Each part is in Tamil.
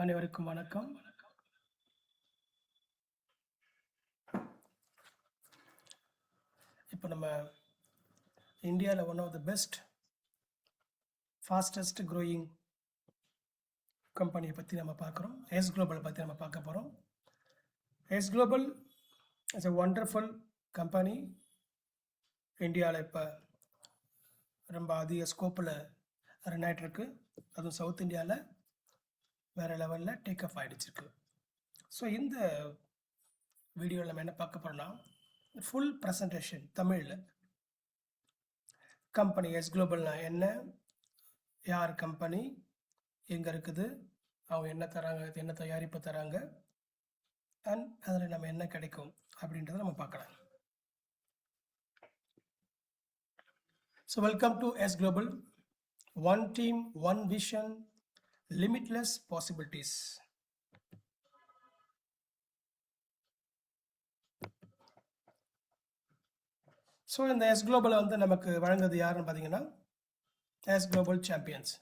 அனைவருக்கும் வணக்கம். இப்போ நம்ம இந்தியாவில் one of the best fastest growing கம்பெனியை பற்றி நம்ம பார்க்குறோம். எஸ் குளோபல் பற்றி நம்ம பார்க்க போகிறோம். S Global is a wonderful company. இந்தியாவில் இப்போ ரொம்ப அதிக ஸ்கோப்பில் ரன் ஆகிட்டுருக்கு. அதுவும் சவுத் இந்தியாவில் வேறு லெவலில் டேக் ஆஃப் ஆகிடுச்சிருக்கு. ஸோ இந்த வீடியோவில் நம்ம என்ன பார்க்க போகிறோம்னா, ஃபுல் ப்ரெசன்டேஷன் தமிழில். கம்பெனி எஸ் குளோபல்னா என்ன, யார் கம்பெனி, எங்கே இருக்குது, அவங்க என்ன தராங்க, என்ன தயாரிப்பு தராங்க, அண்ட் அதில் நம்ம என்ன கிடைக்கும் அப்படின்றத நம்ம பார்க்கலாம். So welcome to S Global. One team, one vision, limitless possibilities. So இந்த எஸ் குளோபலை வந்து நமக்கு வழங்குறது யாருன்னு பார்த்தீங்கன்னா, எஸ் குளோபல் சாம்பியன்ஸ்.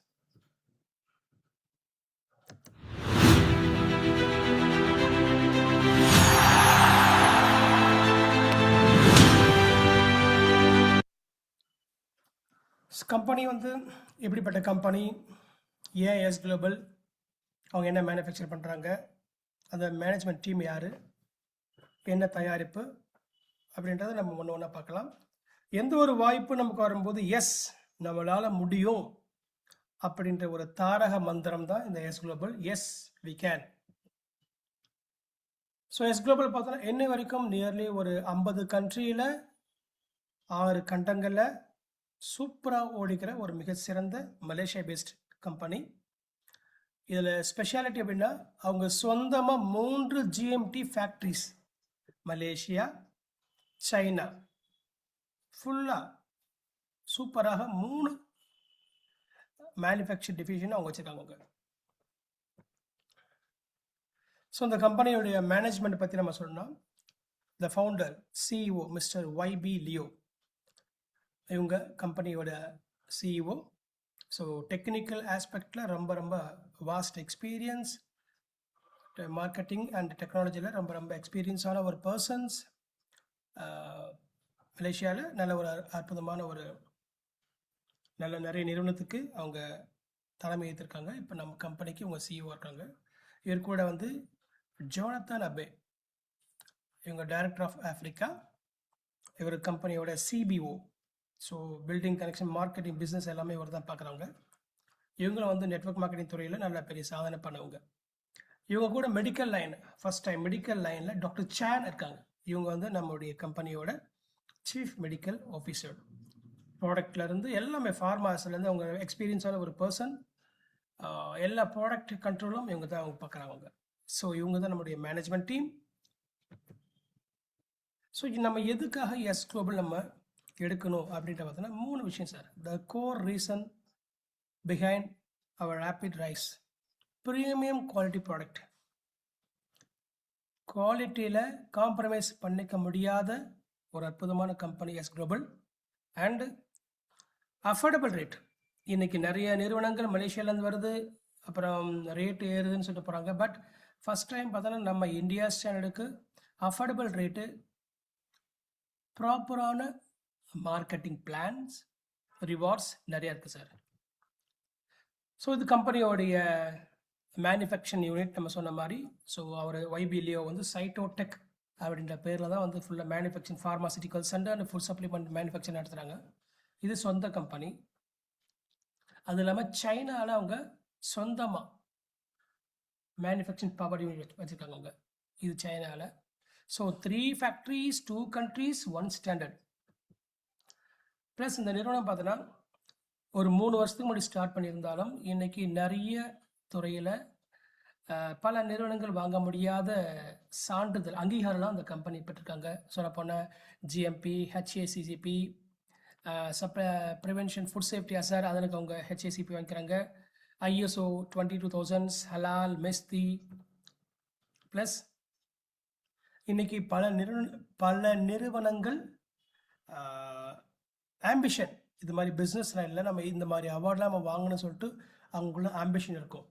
கம்பெனி வந்து எப்படிப்பட்ட கம்பெனி, ஏன் எஸ் குளோபல், அவங்க என்ன மேனுஃபேக்சர் பண்ணுறாங்க, அந்த மேனேஜ்மெண்ட் டீம் யார், என்ன தயாரிப்பு அப்படின்றத நம்ம ஒன்று ஒன்றா பார்க்கலாம். எந்த ஒரு வாய்ப்பு நமக்கு வரும்போது எஸ் நம்மளால் முடியும் அப்படின்ற ஒரு தாரக மந்திரம் தான் இந்த S Global. Yes we can. So S Global பார்த்தோன்னா என்ன வரைக்கும் நியர்லி ஒரு 50 கண்ட்ரியில் 6 கண்டங்களில் சூப்பராக ஓடிக்கிற ஒரு மிக சிறந்த மலேசியா பேஸ்ட் கம்பெனி. இதில் ஸ்பெஷாலிட்டி அப்படின்னா, அவங்க சொந்தமாக 3 ஜிஎம்டி ஃபேக்ட்ரிஸ், மலேசியா, சைனா, ஃபுல்லாக சூப்பராக 3 மேனுஃபேக்சர் டிவிஷன் அவங்க வச்சுருக்காங்க. ஸோ இந்த கம்பெனியுடைய மேனேஜ்மெண்ட் பற்றி நம்ம சொல்லணும்னா, the founder CEO mister YB Leo, இவங்க கம்பெனியோட சிஇஓ. ஸோ டெக்னிக்கல் ஆஸ்பெக்டில் ரொம்ப ரொம்ப வாஸ்ட் எக்ஸ்பீரியன்ஸ், மார்க்கெட்டிங் அண்ட் டெக்னாலஜியில் ரொம்ப ரொம்ப எக்ஸ்பீரியன்ஸான ஒரு பர்சன்ஸ். மலேசியாவில் நல்ல ஒரு அற்புதமான ஒரு நிறைய நிறுவனத்துக்கு அவங்க தலைமை ஏற்றிருக்காங்க. இப்போ நம்ம கம்பெனிக்கு இவங்க சிஇஓ இருக்காங்க. இவர் கூட வந்து ஜோனத்தன் அபே, இவங்க டைரக்டர் ஆஃப் ஆஃப்ரிக்கா. இவர் கம்பெனியோட CPO. So building connection, marketing, business எல்லாமே இவர் தான் பார்க்குறவங்க. இவங்களும் வந்து நெட்வொர்க் மார்க்கெட்டிங் துறையில் நல்ல பெரிய சாதனை பண்ணவங்க. இவங்க கூட medical line, first time medical லைனில் டாக்டர் சான் இருக்காங்க. இவங்க வந்து நம்மளுடைய கம்பெனியோட சீஃப் மெடிக்கல் ஆஃபீஸர். ப்ராடக்ட்லேருந்து எல்லாமே, ஃபார்மாஸ்லேருந்து அவங்க எக்ஸ்பீரியன்ஸான ஒரு பர்சன். எல்லா ப்ராடக்ட் கண்ட்ரோலும் இவங்க தான் அவங்க பார்க்குறாங்க. ஸோ இவங்க தான் நம்மளுடைய மேனேஜ்மெண்ட் டீம். ஸோ நம்ம எதுக்காக எஸ் குளோபல் நம்ம எடுக்கணும் அப்படின்ட்டு பார்த்தோன்னா 3 விஷயம் sir. The core reason behind our rapid rise, premium quality product. குவாலிட்டியில் காம்ப்ரமைஸ் பண்ணிக்க முடியாத ஒரு அற்புதமான company S Global. And affordable rate. இன்றைக்கி நிறைய நிறுவனங்கள் மலேசியாவிலேருந்து வருது, அப்புறம் ரேட்டு ஏறுதுன்னு சொல்லிட்டு போகிறாங்க. பட் ஃபஸ்ட் டைம் பார்த்தோன்னா நம்ம இந்தியா ஸ்டாண்டர்டுக்கு அஃபோர்டபுள் ரேட்டு, ப்ராப்பரான மார்க்கெட்டிங் பிளான்ஸ், ரிவார்ட்ஸ் நிறையா இருக்குது சார். ஸோ இது கம்பெனியோடைய மேனுஃபேக்சரிங் யூனிட் நம்ம சொன்ன மாதிரி. ஸோ அவர் ஒய்பிலியோ வந்து சைட்டோடெக் அப்படின்ற பேரில் தான் வந்து ஃபுல்லாக manufacturing, pharmaceuticals and food supplement manufacturing நடத்துகிறாங்க. இது சொந்த கம்பெனி. அது இல்லாமல் சைனாவில் அவங்க சொந்தமாக மேனுஃபேக்சரிங் பவர் யூனிட் வச்சுருக்காங்க அவங்க. இது சைனாவில். So 3 factories, 2 countries, 1 standard. Plus இந்த நிறுவனம் பார்த்தோன்னா ஒரு 3 வருஷத்துக்கு முன்னாடி ஸ்டார்ட் பண்ணியிருந்தாலும் இன்றைக்கி நிறைய துறையில் பல நிறுவனங்கள் வாங்க முடியாத சான்றிதழ், அங்கீகாரம்லாம் அந்த கம்பெனி பெற்றிருக்காங்க. சொல்லப்போனால் GMP, HACCP, prevention food safety assure, அதற்கு அவங்க ஹெச்ஏசிபி வாங்கிக்கிறாங்க. ஐஎஸ்ஓ 22000, ஹலால், மெஸ்தி. ப்ளஸ் இன்றைக்கி பல நிறுவனங்கள் ஆம்பிஷன், இது மாதிரி பிஸ்னஸ் லைனில் நம்ம இந்த மாதிரி அவார்ட்லாம் நம்ம வாங்கணும்னு சொல்லிட்டு அவங்களுக்குள்ள ஆம்பிஷன் இருக்கும்.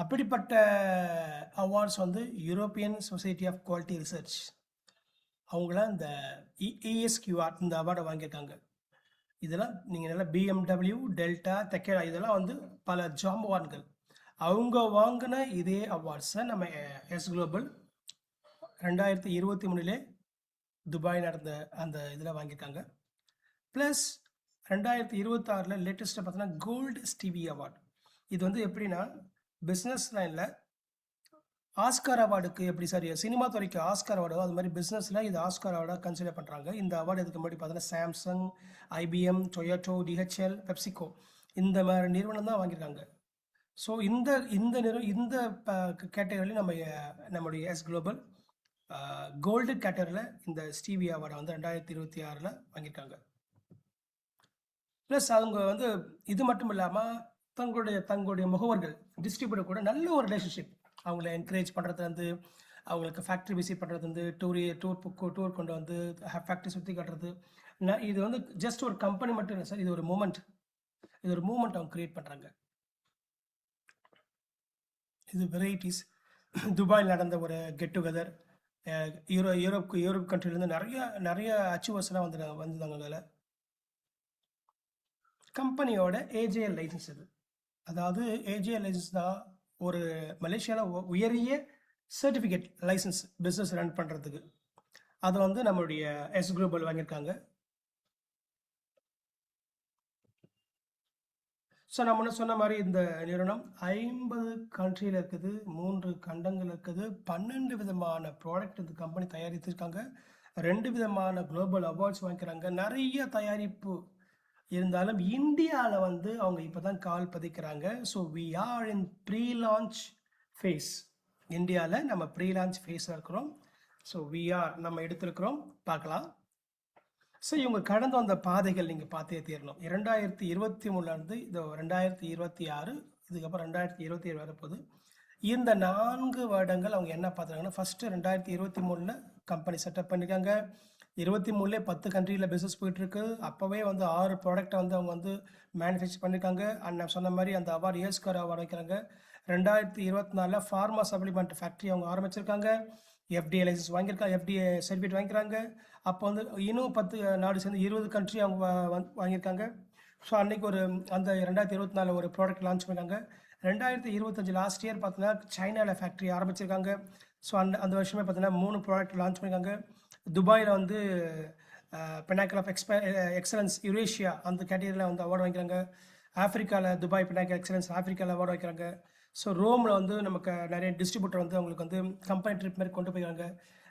அப்படிப்பட்ட அவார்ட்ஸ் வந்து European society of quality research அவங்கள இந்த ESQR இந்த அவார்டை வாங்கியிருக்காங்க. இதெல்லாம் நீங்கள் நல்லா BMW, டெல்டா, தெக்கேடா இதெல்லாம் வந்து பல ஜாம்பவான்கள் அவங்க வாங்கின இதே அவார்ட்ஸை நம்ம எஸ் குளோபல் 2023 துபாய் நடந்த அந்த இதில் வாங்கியிருக்காங்க. ப்ளஸ் 2026 லேட்டஸ்ட்டாக பார்த்தோன்னா கோல்டு ஸ்டிவி அவார்டு. இது வந்து எப்படின்னா பிஸ்னஸ் லைனில் ஆஸ்கார் அவார்டுக்கு எப்படி சார் சினிமா துறைக்கு ஆஸ்கார் அவார்டோ அது மாதிரி பிஸ்னஸில் இது ஆஸ்கார் அவார்டாக கன்சிடர் பண்ணுறாங்க. இந்த அவார்டு இதுக்கு முன்னாடி பார்த்தோன்னா Samsung, IBM, Toyota, DHL, PepsiCo இந்த மாதிரி நிறுவனம் தான் வாங்கியிருக்காங்க. ஸோ இந்த கேட்டகரியில் நம்முடைய எஸ் குளோபல் கோல்டு கேட்டகரியில் இந்த ஸ்டீவி அவார்டை வந்து 2026 வாங்கியிருக்காங்க. ப்ளஸ் அவங்க வந்து இது மட்டும் இல்லாமல் தங்களுடைய முகவர்கள் டிஸ்ட்ரிபியூட்டர் கூட நல்ல ஒரு ரிலேஷன்ஷிப் அவங்கள என்கரேஜ் பண்ணுறதுலேருந்து அவங்களுக்கு ஃபேக்ட்ரி விசிட் பண்ணுறதுலேருந்து டூர் கொண்டு வந்து ஃபேக்ட்ரி சுற்றி காட்டுறது. இது வந்து ஜஸ்ட் ஒரு கம்பெனி மட்டும் இல்லை சார், இது ஒரு மூமெண்ட் அவங்க கிரியேட் பண்ணுறாங்க. இது வெரைட்டிஸ் துபாயில் நடந்த ஒரு கெட் டுகெதர். யூரோப் கண்ட்ரிலேருந்து நிறைய அச்சீவர்ஸ்லாம் வந்திருந்தாங்க. அதில் கம்பெனியோட AJL லைசன்ஸ் இது. அதாவது AJL லைசன்ஸ் தான் ஒரு மலேசியாவில் உயரிய சர்டிஃபிகேட் லைசன்ஸ் பிஸ்னஸ் ரன் பண்ணுறதுக்கு. அதை வந்து நம்மளுடைய எஸ் குளோபல் வாங்கியிருக்காங்க. ஸோ நம்ம முன்ன சொன்ன மாதிரி இந்த நிறுவனம் 50 கண்ட்ரியில் இருக்குது, 3 கண்டங்கள் இருக்குது, 12 விதமான ப்ராடக்ட் இந்த கம்பெனி தயாரித்திருக்காங்க, 2 விதமான குளோபல் அவார்ட்ஸ் வாங்கிக்கிறாங்க. நிறைய தயாரிப்பு இருந்தாலும் இந்தியாவில் வந்து அவங்க இப்போ தான் கால் பதிக்கிறாங்க. So we are in pre launch phase. இந்தியாவில் நம்ம ப்ரீ லான்ச் ஃபேஸில் இருக்கிறோம். ஸோ நம்ம எடுத்திருக்கிறோம், பார்க்கலாம். ஸோ இவங்க கடந்து வந்த பாதைகள் நீங்கள் பார்த்தே தீரணும். 2023 இது 2026, இதுக்கப்புறம் 2027 வரப்போகுது. இந்த 4 வருடங்கள் அவங்க என்ன பார்த்துருக்காங்கன்னா, ஃபஸ்ட்டு 2023 கம்பெனி செட்டப் பண்ணியிருக்காங்க. 23 10 கண்ட்ரியில் பிஸ்னஸ் போயிட்டுருக்கு. அப்போவே வந்து 6 ப்ராடக்டை வந்து அவங்க வந்து மேனுஃபேக்சர் பண்ணியிருக்காங்க. நான் சொன்ன மாதிரி அந்த அவார்டு ESQR அவார்டு வைக்கிறாங்க. 2024 ஃபார்மா சப்ளிமெண்ட் ஃபேக்ட்ரி அவங்க ஆரம்பிச்சிருக்காங்க. FDA லைசன்ஸ் வாங்கியிருக்காங்க, FDA சர்டிஃபிகேட் வாங்கிக்கிறாங்க. அப்போ வந்து இன்னும் 10 நாடு சேர்ந்து 20 கண்ட்ரி அவங்க வாங்கியிருக்காங்க. ஸோ அன்றைக்கி அந்த 2024 ஒரு ப்ராடக்ட் லான்ச் பண்ணியிருக்காங்க. 2025 லாஸ்ட் இயர் பார்த்தீங்கன்னா சைனாவில் ஃபேக்ட்ரி ஆரம்பிச்சிருக்காங்க. ஸோ அந்த வருஷமே பார்த்தீங்கன்னா 3 ப்ராடக்ட் லான்ச் பண்ணியிருக்காங்க. துபாயில் வந்து பினாக்கல் ஆஃப் எக்ஸலன்ஸ் யுரேஷியா அந்த கேட்டகரியில் வந்து அவார்டு வாங்கிக்கிறாங்க. ஆஃப்ரிக்காவில் துபாய் பினாக்கல் எக்ஸலன்ஸ் ஆஃப்ரிக்காவில் அவார்டு வைக்கிறாங்க. ஸோ ரோமில் வந்து நமக்கு நிறைய டிஸ்ட்ரிபியூட்டர் வந்து அவங்களுக்கு வந்து கம்பெனி ட்ரிப் மாதிரி கொண்டு போயிருக்காங்க.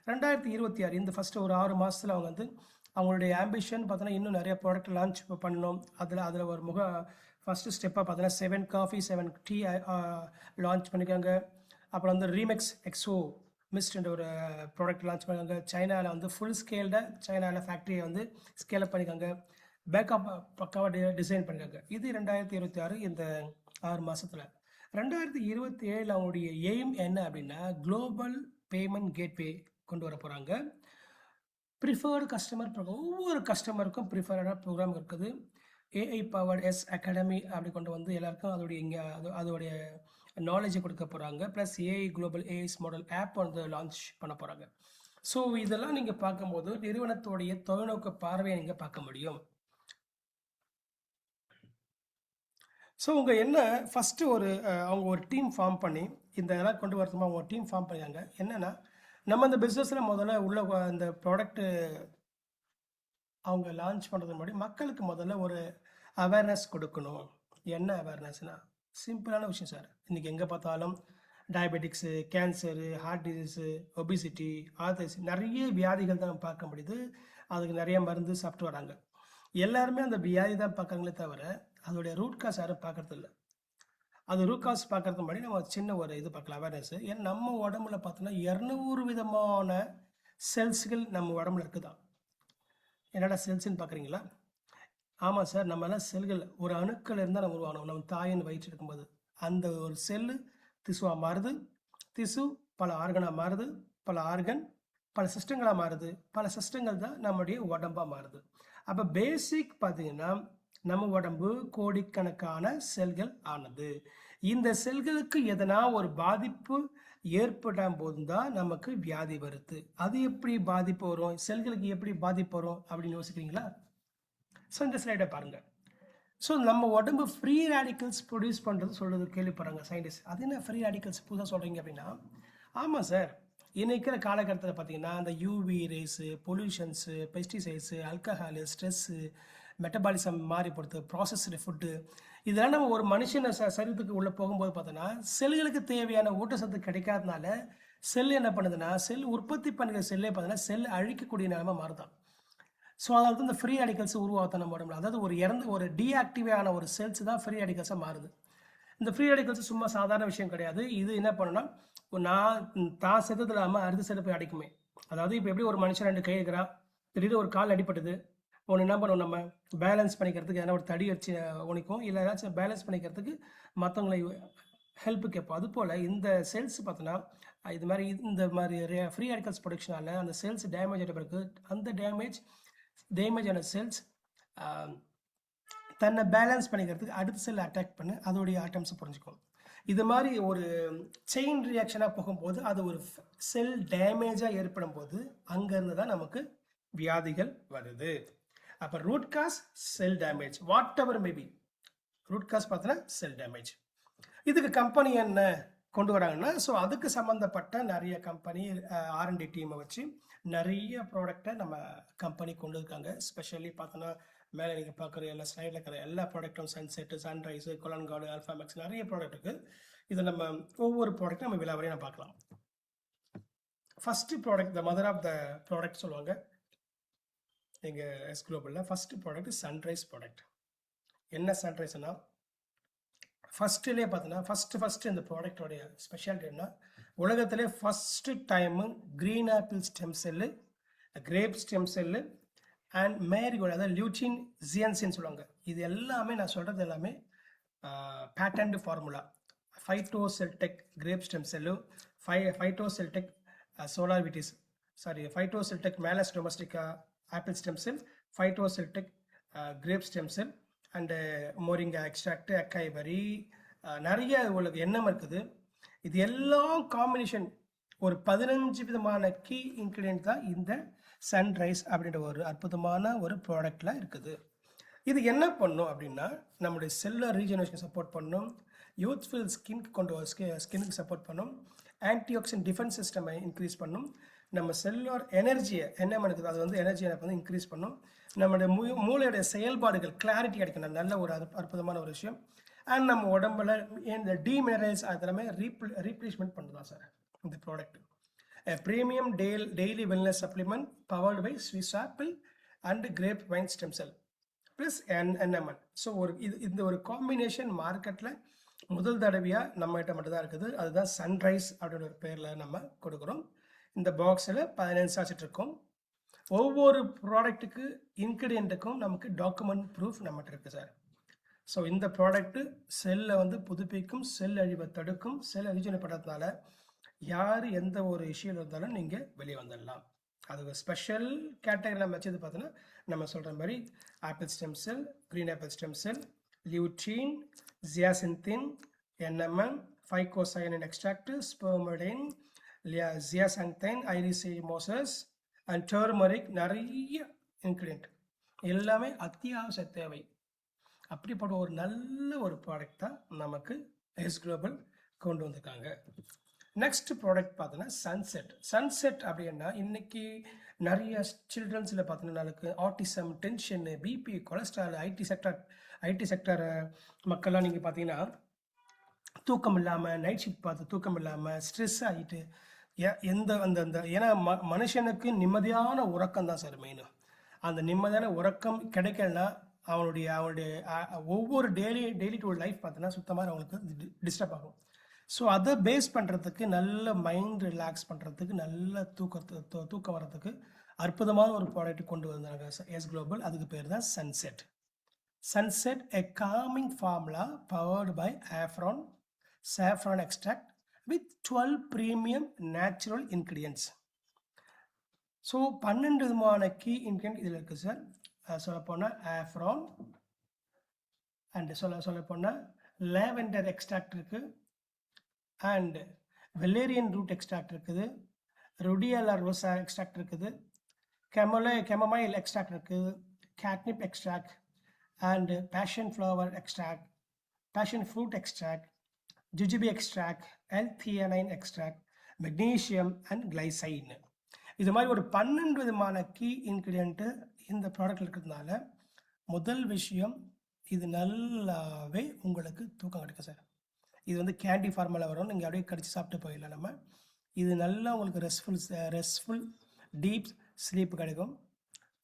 2026 இந்த ஃபஸ்ட்டு ஒரு 6 மாதத்தில் அவங்க வந்து அவங்களுடைய ஆம்பிஷன் பார்த்தோன்னா இன்னும் நிறைய ப்ராடக்ட் லான்ச் பண்ணணும். அதில் ஒரு ஃபஸ்ட்டு ஸ்டெப்பாக பார்த்தோன்னா 7 காஃபி 7 டீ லான்ச் பண்ணியிருக்காங்க. அப்புறம் வந்து ரீமெக்ஸ் எக்ஸோ மிஸ்ட் ஒரு ப்ராடக்ட் லான்ச் பண்ணியிருக்காங்க. சைனாவில் வந்து ஃபுல் ஸ்கேல்டாக சைனாவில் ஃபேக்ட்ரியை வந்து ஸ்கேல் அப் பண்ணியிருக்காங்க. பேக்கப் பக்காவாக டிசைன் பண்ணியிருக்காங்க. இது 2026 இந்த 6 மாதத்தில். 2027 அவங்களுடைய எய்ம் என்ன அப்படின்னா குளோபல் பேமெண்ட் கேட்வே கொண்டு வர போகிறாங்க. ப்ரிஃபர்டு கஸ்டமர் ப்ரோக்ராம், ஒவ்வொரு கஸ்டமருக்கும் ப்ரிஃபர்டான ப்ரோக்ராம் இருக்குது. AI பவர்ட் எஸ் அகாடமி அப்படி கொண்டு வந்து எல்லாருக்கும் அதோடைய நாலேஜை கொடுக்க போகிறாங்க. Plus AI Global AS model app வந்து லான்ச் பண்ண போகிறாங்க. ஸோ இதெல்லாம் நீங்கள் பார்க்கும்போது நிறுவனத்தோடைய தொலைநோக்கு பார்வையை நீங்கள் பார்க்க முடியும். ஸோ உங்கள் என்ன ஃபஸ்ட்டு அவங்க ஒரு டீம் ஃபார்ம் பண்ணி இந்த இதெல்லாம் கொண்டு வரதுமா அவங்க ஒரு டீம் ஃபார்ம் பண்ணியாங்க. என்னென்னா நம்ம இந்த பிஸ்னஸில் முதல்ல உள்ள இந்த ப்ராடக்ட்டு அவங்க லான்ச் பண்ணுறது முன்னாடி மக்களுக்கு முதல்ல ஒரு அவேர்னஸ் கொடுக்கணும். என்ன அவேர்னஸ்னால் சிம்பிளான விஷயம் சார். இன்றைக்கி எங்கே பார்த்தாலும் diabetics, cancer, heart disease, obesity, arthritis நிறைய வியாதிகள் தான் நம்ம பார்க்க முடியுது. அதுக்கு நிறைய மருந்து சாப்பிட்டு வராங்க. எல்லாருமே அந்த வியாதி தான் பார்க்குறாங்களே தவிர அதோடைய ரூட் காஸ் யாரும் பார்க்கறது இல்லை. அது ரூட் காஸ் பார்க்கறது முன்னாடி நம்ம சின்ன ஒரு இது பார்க்கலாம் அவேர்னஸ். ஏன்னா நம்ம உடம்புல பார்த்தோன்னா 200 விதமான செல்ஸ்கள் நம்ம உடம்புல இருக்குதான். என்னடா செல்ஸ்ன்னு பார்க்குறீங்களா? ஆமாம் சார், நம்மளாம் செல்கள் ஒரு அணுக்கள் இருந்தால் நம்ம உருவாகணும். நம்ம தாயின் வயிற்று இருக்கும்போது அந்த ஒரு செல்லு திசுவாக மாறுது. திசு பல ஆர்கனாக மாறுது. பல ஆர்கன் பல சிஸ்டங்களாக மாறுது. பல சிஸ்டங்கள் தான் நம்முடைய உடம்பாக மாறுது. அப்போ பேசிக் பார்த்தீங்கன்னா நம்ம உடம்பு கோடிக்கணக்கான செல்கள் ஆனது. இந்த செல்களுக்கு எதனா ஒரு பாதிப்பு ஏற்படும் போது தான் நமக்கு வியாதி வருது. அது எப்படி பாதிப்பு வரும், செல்களுக்கு எப்படி பாதிப்பு வரும் அப்படின்னு யோசிக்கிறீங்களா? ஸோ இந்த ஸ்லைடை பாருங்க. ஸோ நம்ம உடம்பு ஃப்ரீ ரேடிக்கல்ஸ் ப்ரொடியூஸ் பண்ணுறது சொல்கிறது கேள்விப்படுறாங்க சயின்டிஸ்ட். அது என்ன ஃப்ரீ ரேடிக்கல்ஸ் புதுசாக சொல்கிறீங்க அப்படின்னா, ஆமாம் சார், இன்னைக்கிற காலகட்டத்தில் பார்த்தீங்கன்னா அந்த UV rays, pollutions, pesticides, alcohol, stress, metabolism மாறி போகிறது, ப்ராசஸ்டு ஃபுட்டு, இதெல்லாம் நம்ம ஒரு மனுஷனை சரீரத்துக்கு உள்ளே போகும்போது பார்த்தோன்னா செல்களுக்கு தேவையான ஊட்டச்சத்து கிடைக்காதனால செல் என்ன பண்ணுதுன்னா, செல் உற்பத்தி பண்ணுற செல்லே பார்த்தீங்கன்னா செல் அழிக்கக்கூடிய நிலைமை மாறுதான். ஸோ அதனால தான் இந்த ஃப்ரீ ரேடிக்கல்ஸ் உருவாகுது நம்ம உடம்புல. அதாவது ஒரு டீஆக்டிவே ஆன ஒரு செல்ஸ் தான் ஃப்ரீ ரேடிக்கல்ஸாக மாறுது. இந்த ஃப்ரீ ரேடிக்கல்ஸ் சும்மா சாதாரண விஷயம் கிடையாது. இது என்ன பண்ணுன்னா, தான் செத்தது இல்லாமல் அடுத்த செல்லை போய் அடிக்குமே. அதாவது இப்போ எப்படி ஒரு மனுஷன் 2 கை இருக்கிறான், திடீர்னு ஒரு கால் அடிப்பட்டது, ஒன்று என்ன பண்ணுவோம், நம்ம பேலன்ஸ் பண்ணிக்கிறதுக்கு எதனா ஒரு தடி வச்சு உனிக்கும், இல்லை ஏதாச்சும் பேலன்ஸ் பண்ணிக்கிறதுக்கு மற்றவங்களை ஹெல்ப் கேட்போம். அதுபோல் இந்த செல்ஸ் பார்த்தோன்னா இது மாதிரி இந்த மாதிரி ஃப்ரீ ரேடிக்கல்ஸ் ப்ரொடக்ஷனால் அந்த செல்ஸ் டேமேஜ் ஆகிட்ட பிறகு அந்த டேமேஜ் ஆன செல்ஸ் தன்னை பேலன்ஸ் பண்ணிக்கிறதுக்கு அடுத்த செல் அட்டாக் பண்ணி அதோடைய ஆட்டம்ஸை புரிஞ்சுக்கும். இது மாதிரி ஒரு செயின் ரியாக்ஷனாக போகும்போது அது ஒரு செல் டேமேஜாக ஏற்படும் போது அங்கேருந்து தான் நமக்கு வியாதிகள் வருது. அப்போ root cause cell damage, whatever maybe root cause பார்த்தோன்னா செல் டேமேஜ். இதுக்கு கம்பெனி என்ன கொண்டு வராங்கன்னா, ஸோ அதுக்கு சம்மந்தப்பட்ட நிறைய கம்பெனி R&D டீமை வச்சு நிறைய ப்ராடக்டை நம்ம கம்பெனி கொண்டு இருக்காங்க. ஸ்பெஷலி பார்த்தோன்னா மேலே நீங்கள் பார்க்குற எல்லா ஸ்லைடில் இருக்கிற எல்லா ப்ராடக்ட்டும் சன்செட்டு, சன்ரைஸு, கொலன்கார்டு, அல்ஃபாமேக்ஸ் நிறைய ப்ராடக்ட் இருக்குது. இதை நம்ம ஒவ்வொரு ப்ராடக்ட்டும் நம்ம விலாவரையும் நம்ம பார்க்கலாம். First product, the mother of the product சொல்லுவாங்க எங்கள் எஸ் குளோபலில். First product sunrise product. என்ன சன்ரைஸ்னா, ஃபஸ்ட்டுலேயே பார்த்தோன்னா ஃபஸ்ட்டு இந்த ப்ராடக்டோடைய ஸ்பெஷாலிட்டி என்ன, உலகத்திலே first time green apple stem cell, grape stem cell and marigold, அதாவது லியூச்சின் ஜியன்சின்னு சொல்லுவாங்க. இது எல்லாமே நான் சொல்கிறது எல்லாமே patent formula. Phytocelltec grape stem cell, phytocelltec solar vitis, phytocelltec malus domestica apple stem cell, phytocelltec grape stem cell and moringa extract, acai berry, நிறைய உங்களுக்கு எண்ணம் இருக்குது. இது எல்லாம் காம்பினேஷன் ஒரு 15 விதமான கீ இன்க்ரீடியன்ட் தான் இந்த சன்ரைஸ் அப்படின்ற ஒரு அற்புதமான ஒரு ப்ராடக்டில் இருக்குது. இது என்ன பண்ணும் அப்படின்னா, நம்முடைய செல்லுலர் ரீஜெனரேஷன் சப்போர்ட் பண்ணும், யூத்ஃபுல் ஸ்கின்னுக்கு சப்போர்ட் பண்ணும், ஆன்டிஆக்சிடென்ட் டிஃபென்ஸ் சிஸ்டமை இன்க்ரீஸ் பண்ணும், நம்ம செல்லுலர் எனர்ஜியை என்ன இருக்குது அது வந்து எனர்ஜி எனக்கு வந்து இன்க்ரீஸ் பண்ணும், நம்மளுடைய மூளையுடைய செயல்பாடுகள் கிளாரிட்டி கிடைக்கணும், நல்ல ஒரு அற்புதமான ஒரு விஷயம். அண்ட் நம்ம உடம்புல இந்த டீமினரல்ஸ் அதெல்லாமே ரீப்ளேஸ்மெண்ட் பண்ணுதான் சார் இந்த product. Premium daily wellness supplement powered by Swiss apple and grape vine stem cell plus NMN. So இந்த ஒரு காம்பினேஷன் மார்க்கெட்டில் முதல் தடவையாக நம்மகிட்ட மட்டும்தான் இருக்குது. அதுதான் சன்ரைஸ் அப்படின்ற ஒரு பேரில் நம்ம கொடுக்குறோம். இந்த பாக்ஸில் 15 சாச்சிட்டு இருக்கும். ஒவ்வொரு ப்ராடக்ட்டுக்கு இன்க்ரீடியண்ட்டுக்கும் நமக்கு டாக்குமெண்ட் ப்ரூஃப் நம்மகிட்ட இருக்குது சார். ஸோ இந்த ப்ராடக்ட்டு செல்லை வந்து புதுப்பிக்கும், செல் அழிவை தடுக்கும், செல் அழிஜனப்படுறதுனால யார் எந்த ஒரு இஷ்யூவில் இருந்தாலும் நீங்கள் வெளியே வந்துடலாம். அது ஒரு ஸ்பெஷல் கேட்டகரி நம்ம வச்சது பார்த்தோன்னா நம்ம சொல்கிற மாதிரி apple stem cell, green apple stem cell, lutein, zeaxanthin, NMN, phycocyanin extract, spermidine, zeaxanthin, ஐரிசிமோசஸ் அண்ட் டர்மரிக், நிறைய இன்க்ரீடியன்ட் எல்லாமே அத்தியாவசிய தேவை. அப்படிப்பட்ட ஒரு நல்ல ஒரு ப்ராடக்ட் தான் நமக்கு எஸ் குளோபல் கொண்டு வந்திருக்காங்க. நெக்ஸ்ட் ப்ராடக்ட் பார்த்தோன்னா சன்செட் அப்படின்னா இன்னைக்கு நிறைய சில்ட்ரன்ஸில் பார்த்தோன்னா autism, tension, BP, cholesterol, IT sector மக்கள்லாம் நீங்கள் பார்த்தீங்கன்னா தூக்கம் இல்லாமல், நைட் ஷிஃப்ட் பார்த்து தூக்கம் இல்லாமல் ஸ்ட்ரெஸ் ஆகிட்டு ஏன்னா மனுஷனுக்கு நிம்மதியான உறக்கம் தான் சார் மெயின். அந்த நிம்மதியான உறக்கம் கிடைக்கலன்னா அவனுடைய ஒவ்வொரு டெய்லி டு லைஃப் பார்த்தோன்னா சுத்தமாக அவங்களுக்கு டிஸ்டர்ப் ஆகும். ஸோ அதை பேஸ் பண்ணுறதுக்கு, நல்ல மைண்ட் ரிலாக்ஸ் பண்ணுறதுக்கு, நல்ல தூக்கம் வர்றதுக்கு அற்புதமான ஒரு ப்ராடக்ட் கொண்டு வந்தாங்க எஸ் குளோபல். அதுக்கு பேர் தான் sunset, a calming formula powered by saffron extract with 12 premium natural ingredients. So 12 விதமான கீ இன்க்ரீடியன்ட் இதில் இருக்குது சார். சொல்லப்போனால் ஆஃப்ரான் அண்ட் சொல்லப்போனால் லேவெண்டர் எக்ஸ்ட்ராக்ட் இருக்குது, அண்ட் வெள்ளேரியன் ரூட் எக்ஸ்ட்ராக்ட் இருக்குது, ரொடியலா ரோசா எக்ஸ்ட்ராக்ட் இருக்குது, கெமமைல் எக்ஸ்ட்ராக்ட் இருக்குது, catnip extract, and passion flower extract, passion fruit extract, jujube extract, L-theanine extract, magnesium and glycine. இது மாதிரி ஒரு 12 விதமான கீ இன்க்ரீடியண்ட்டு இந்த ப்ராடக்ட் இருக்கிறதுனால முதல் விஷயம், இது நல்லாவே உங்களுக்கு தூக்கம் கிடைக்கும் சார். இது வந்து கேண்டி ஃபார்மில் வரும், நீங்கள் அப்படியே கடிச்சு சாப்பிட்டு போயிடலாம். நம்ம இது நல்லா உங்களுக்கு ரெஸ்ட்ஃபுல் டீப் ஸ்லீப் கிடைக்கும்,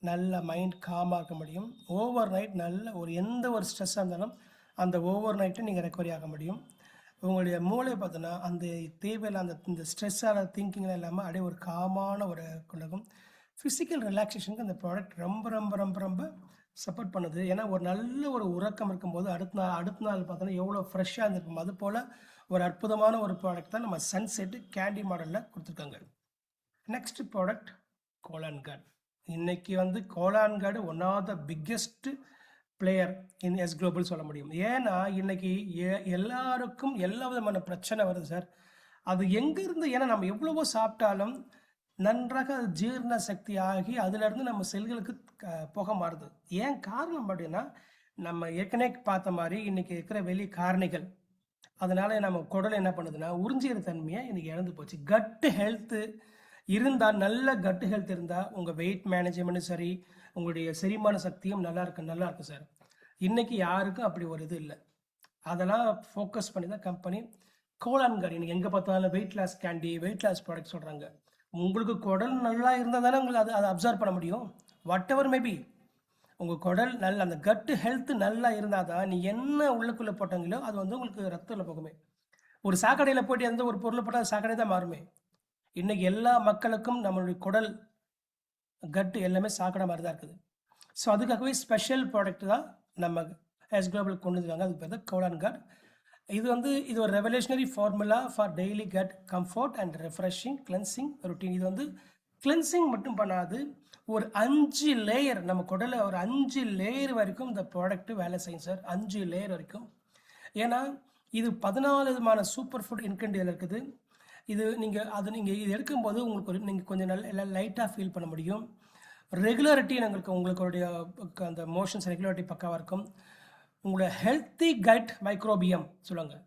நல்ல மைண்ட் காமாக இருக்க முடியும். ஓவர் நைட் நல்ல எந்த ஒரு ஸ்ட்ரெஸ்ஸாக இருந்தாலும் அந்த ஓவர் நைட்டை நீங்கள் ரெக்கவரி ஆக முடியும். உங்களுடைய மூளை பார்த்தோன்னா அந்த தேவையில்லை இந்த ஸ்ட்ரெஸ்ஸான திங்கிங்லாம் இல்லாமல் அப்படியே ஒரு காமான ஒரு கொண்டாகும். ஃபிசிக்கல் ரிலாக்ஸேஷனுக்கு அந்த ப்ராடக்ட் ரொம்ப ரொம்ப ரொம்ப ரொம்ப சப்போர்ட் பண்ணுது. ஏன்னா ஒரு நல்ல ஒரு உறக்கம் இருக்கும்போது அடுத்த நாள் பார்த்தோன்னா எவ்வளோ ஃப்ரெஷ்ஷாக இருந்திருக்கும். அது போல் ஒரு அற்புதமான ஒரு ப்ராடக்ட் தான் நம்ம சன்செட்டு கேண்டி மாடலில் கொடுத்துருக்காங்க. Next product colon guard. இன்றைக்கி வந்து colon guard one of the biggest player in S global சொல்ல முடியும். ஏன்னா இன்றைக்கி எல்லாருக்கும் எல்லா விதமான பிரச்சனை வருது சார். அது எங்கேருந்து, ஏன்னா நம்ம எவ்வளவோ சாப்பிட்டாலும் நன்றாக அது ஜீரண சக்தி ஆகி அதிலிருந்து நம்ம செல்களுக்கு போக மாறுது. ஏன் காரணம் அப்படின்னா, நம்ம ஏற்கனவே பார்த்த மாதிரி இன்றைக்கி இருக்கிற வெளி காரணிகள், அதனால் நம்ம குடல் என்ன பண்ணுதுன்னா உறிஞ்சிற தன்மையை இன்றைக்கி இழந்து போச்சு. கட்டு ஹெல்த்து இருந்தால், நல்ல கட்டு ஹெல்த் இருந்தால் உங்கள் வெயிட் மேனேஜ்மெண்ட்டும் சரி, உங்களுடைய செரிமான சக்தியும் நல்லா இருக்கும் சார். இன்றைக்கி யாருக்கும் அப்படி ஒரு இது இல்லை. அதெல்லாம் ஃபோக்கஸ் பண்ணி தான் கம்பெனி கோலான்கார்ட் இன்றைக்கி எங்கே பார்த்தாலும் weight loss candy, weight loss product சொல்கிறாங்க. உங்களுக்கு குடல் நல்லா இருந்தால் தானே உங்களுக்கு அதை அப்சர்வ் பண்ண முடியும். வாட் எவர் மேபி, உங்கள் குடல் நல்ல அந்த கட்டு ஹெல்த்து நல்லா இருந்தால் தான் நீ என்ன உள்ளுக்குள்ளே போட்டாங்களோ அது வந்து உங்களுக்கு ரத்தத்தில் போகுமே. ஒரு சாக்கடையில் போய்ட்டு எந்த ஒரு பொருளை போட்டால் சாக்கடை தான் மாறுமே. இன்றைக்கி எல்லா மக்களுக்கும் நம்மளுடைய குடல் கட்டு எல்லாமே சாக்கடை மாதிரி தான் இருக்குது. ஸோ அதுக்காகவே ஸ்பெஷல் ப்ராடக்ட் தான் நம்ம எஸ் குளோபல் கொண்டு வந்துருக்காங்க. அதுக்கு பேர் தான் கோலான்கார்ட். இது ஒரு revolutionary formula for daily cut comfort and refreshing cleansing routine. இது வந்து கிளென்சிங் மட்டும் பண்ணாது, ஒரு 5 லேயர், நம்ம குடலை ஒரு 5 லேயர் வரைக்கும் இந்த ப்ராடக்ட்டு வேலை செய்யும் சார். 5 லேயர் வரைக்கும். ஏன்னா இது 14 விதமான சூப்பர் ஃபுட் இன்கிரீடியன்ட் இருக்குது. இது இது எடுக்கும்போது உங்களுக்கு நீங்கள் கொஞ்சம் நல்ல லைட்டாக ஃபீல் பண்ண முடியும். ரெகுலரிட்டி உங்களுடைய அந்த மோஷன்ஸ் ரெகுலரிட்டி பக்காவாக இருக்கும். உங்களோட ஹெல்த்தி கட் மைக்ரோபியம் சொல்லுவாங்க,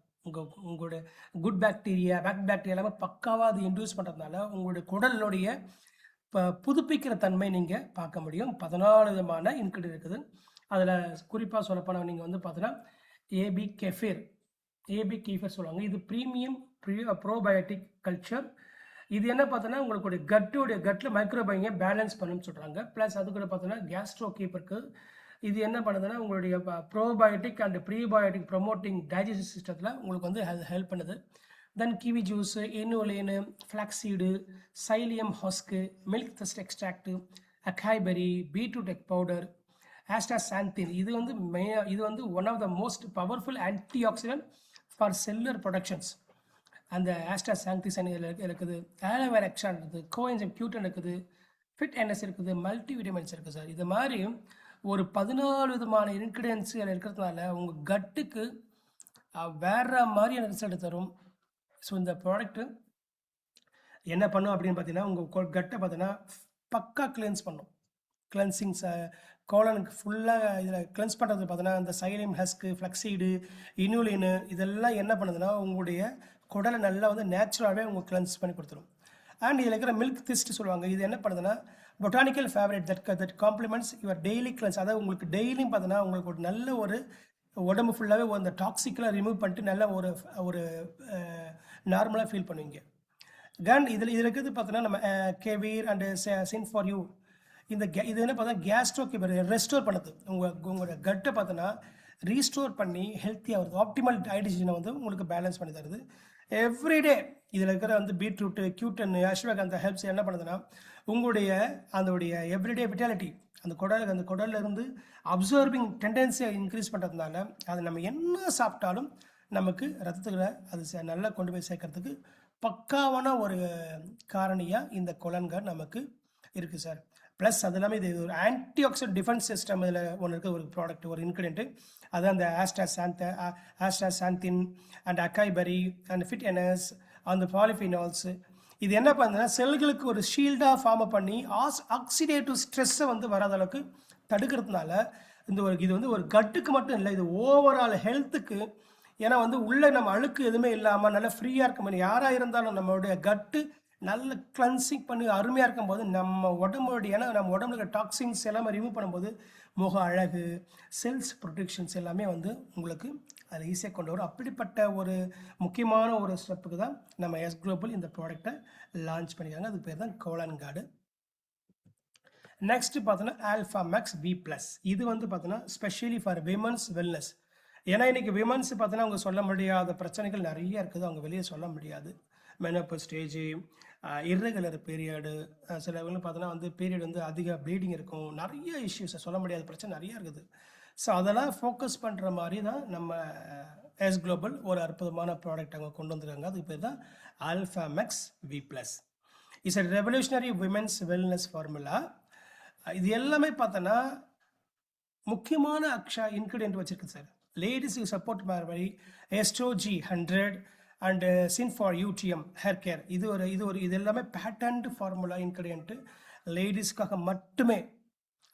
உங்களோட குட் பாக்டீரியா எல்லாமே பக்காவாக அது இன்டியூஸ் பண்ணுறதுனால உங்களுடைய குடலுடைய புதுப்பிக்கிற தன்மை நீங்கள் பார்க்க முடியும். 14 விதமான இன்கிரீடியன்ட் இருக்குது. அதில் குறிப்பாக சொல்லப்போனால் நீங்கள் வந்து பார்த்தோன்னா ஏபி கெஃபீர் சொல்லுவாங்க. இது ப்ரீமியம் ப்ரோபயோட்டிக் கல்ச்சர். இது என்ன பார்த்தோன்னா உங்களுக்கு கட்டில் மைக்ரோபயோமை பேலன்ஸ் பண்ணுன்னு சொல்கிறாங்க. ப்ளஸ் அது கூட பார்த்தோன்னா கேஸ்ட்ரோ கீப்பருக்கு இது என்ன பண்ணுதுன்னா உங்களுடைய probiotic and prebiotic promoting digestive சிஸ்டத்தில் உங்களுக்கு வந்து ஹெல்ப் பண்ணுது. Then kiwi juice, inulin, flaxseed, psyllium husk, milk thistle extract, acai berry, beetroot egg powder, astaxanthin. இது வந்து one of the most powerful antioxidant for cellular productions. அந்த ஆஸ்டாசாந்தின் இருக்குது, ஆலோவேரா எக்ஸ்ட்ராக்ட் இருக்குது, கோஎன்சைம் Q10 இருக்குது, ஃபிட் NS இருக்குது, மல்டி விட்டமின்ஸ் இருக்குது சார். இது மாதிரி ஒரு 14 விதமான இன்க்ரீடியன்ஸுகள் இருக்கிறதுனால உங்கள் கட்டுக்கு வேறு மாதிரியான ரிசல்ட் தரும். ஸோ இந்த ப்ராடக்ட்டு என்ன பண்ணும் அப்படின்னு பார்த்தீங்கன்னா, உங்கள் கட்டை பார்த்தீங்கன்னா பக்கா கிளென்ஸ் பண்ணும். கிளென்சிங்ஸ் கோலனுக்கு ஃபுல்லாக இதில் கிளென்ஸ் பண்ணுறது பார்த்தீங்கன்னா இந்த சைலியம் ஹஸ்க்கு, ஃப்ளக்ஸீடு, இனுலினு இதெல்லாம் என்ன பண்ணுதுன்னா உங்களுடைய குடலை நல்லா வந்து நேச்சுரலாகவே உங்களுக்கு கிளென்ஸ் பண்ணி கொடுத்துரும். அண்ட் இதில் இருக்கிற மில்க் திஸ்ட் சொல்லுவாங்க. இது என்ன பண்ணுதுன்னா botanical favourite that compliments your daily cleanse. அதாவது உங்களுக்கு டெய்லியும் பார்த்தீங்கன்னா உங்களுக்கு ஒரு நல்ல ஒரு உடம்பு ஃபுல்லாகவே அந்த டாக்ஸிக்கெலாம் ரிமூவ் பண்ணிட்டு நல்ல ஒரு நார்மலாக ஃபீல் பண்ணுவீங்க. கன் இதில் இருக்கிறது பார்த்தோன்னா நம்ம கெவீர் அண்டு சின் ஃபார் யூ. இது என்ன பார்த்தா கேஸ்ட்ரோ கீப்பர் ரெஸ்டோர் பண்ணுது. உங்களோட கட்டை பார்த்தோன்னா ரீஸ்டோர் பண்ணி ஹெல்த்தியாக வருது. ஆப்டிமல் டைஜஷனை வந்து உங்களுக்கு பேலன்ஸ் பண்ணி தருது எவ்ரிடே. இதில் இருக்கிற வந்து பீட்ரூட்டு, Q10, அஸ்வகந்தா ஹெல்ப்ஸ் என்ன பண்ணுதுன்னா உங்களுடைய எவ்ரிடே விட்டாலிட்டி அந்த குடலில் இருந்து அப்சர்விங் டெண்டன்சியை இன்க்ரீஸ் பண்ணுறதுனால அது நம்ம என்ன சாப்பிட்டாலும் நமக்கு ரத்தத்துக்குள்ள அது நல்லா கொண்டு போய் சேர்க்கறதுக்கு பக்காவான ஒரு காரணியாக இந்த கோலான்கார்ட் நமக்கு இருக்குது சார். ப்ளஸ் அது இல்லாமல் இது ஒரு ஆன்டி ஆக்சிடென்ட் டிஃபென்ஸ் சிஸ்டம் இதில் ஒன்று இருக்குது, ஒரு ப்ராடக்ட், ஒரு இன்க்ரீடியன்ட்டு. அது அந்த ஆஸ்டாசாந்தின் அண்ட் அக்காய்பெரி அண்ட் ஃபிட் எனஸ் அந்த பாலிஃபினால்ஸ். இது என்ன பண்ணுதுன்னா செல்களுக்கு ஒரு ஷீல்டாக ஃபார்ம் பண்ணி ஆக்சிடேட்டிவ் ஸ்ட்ரெஸ்ஸை வந்து வராத அளவுக்கு தடுக்கிறதுனால இது வந்து ஒரு கட்டுக்கு மட்டும் இல்லை, இது ஓவரால் ஹெல்த்துக்கு. ஏன்னா வந்து உள்ளே நம்ம அழுக்கு எதுவுமே இல்லாமல் நல்லா ஃப்ரீயாக இருக்க மாதிரி யாராக இருந்தாலும் நம்மளுடைய கட்டு நல்ல கிளன்சிங் பண்ணி அருமையாக இருக்கும்போது நம்ம உடம்புடைய, ஏன்னா நம்ம உடம்புல டாக்ஸின்ஸ் எல்லாமே ரிமூவ் பண்ணும்போது முக அழகு, செல்ஸ் ப்ரொடெக்ஷன்ஸ் எல்லாமே வந்து உங்களுக்கு அதில் ஈஸியாக கொண்டு வரும். அப்படிப்பட்ட ஒரு முக்கியமான ஒரு ஸ்டெப்புக்கு தான் நம்ம எஸ் குளோபல் இந்த ப்ராடக்டை லான்ச் பண்ணியிருக்காங்க. அதுக்கு பேர் தான் கோலான் கார்டு. நெக்ஸ்ட் பார்த்தோன்னா ஆல்ஃபா மேக்ஸ் வி ப்ளஸ். இது வந்து பார்த்தோன்னா ஸ்பெஷலி ஃபார் விமன்ஸ் வெல்னஸ். ஏன்னா இன்றைக்கி விமன்ஸ் பார்த்தோன்னா அவங்க சொல்ல முடியாத பிரச்சனைகள் நிறைய இருக்குது, அவங்க வெளியே சொல்ல முடியாது. மெனோபஸ் ஸ்டேஜ், இர்ரெகுலர் பீரியடு, சிலவங்க பார்த்தோன்னா வந்து பீரியட் வந்து அதிக ப்ளீடிங் இருக்கும், நிறைய இஷ்யூஸை சொல்ல முடியாத பிரச்சனை நிறையா இருக்குது. ஸோ அதெல்லாம் ஃபோக்கஸ் பண்ணுற மாதிரி தான் நம்ம எஸ் குளோபல் ஒரு அற்புதமான ப்ராடக்ட் அவங்க கொண்டு வந்துருக்காங்க. அதுக்கு பேர் தான் alpha max V plus. It's a revolutionary women's wellness formula. இது எல்லாமே பார்த்தோன்னா முக்கியமான இன்க்ரீடியன்ட் வச்சுருக்கு சார். லேடிஸுக்கு சப்போர்ட் மாதிரி எஸ்ட்ரோஜி 100 அண்டு சின் ஃபார் யூடிஎம் ஹேர் கேர். இது எல்லாமே பேட்டன்ட் ஃபார்முலா இன்க்ரீடியன்ட்டு, லேடிஸ்க்காக மட்டுமே.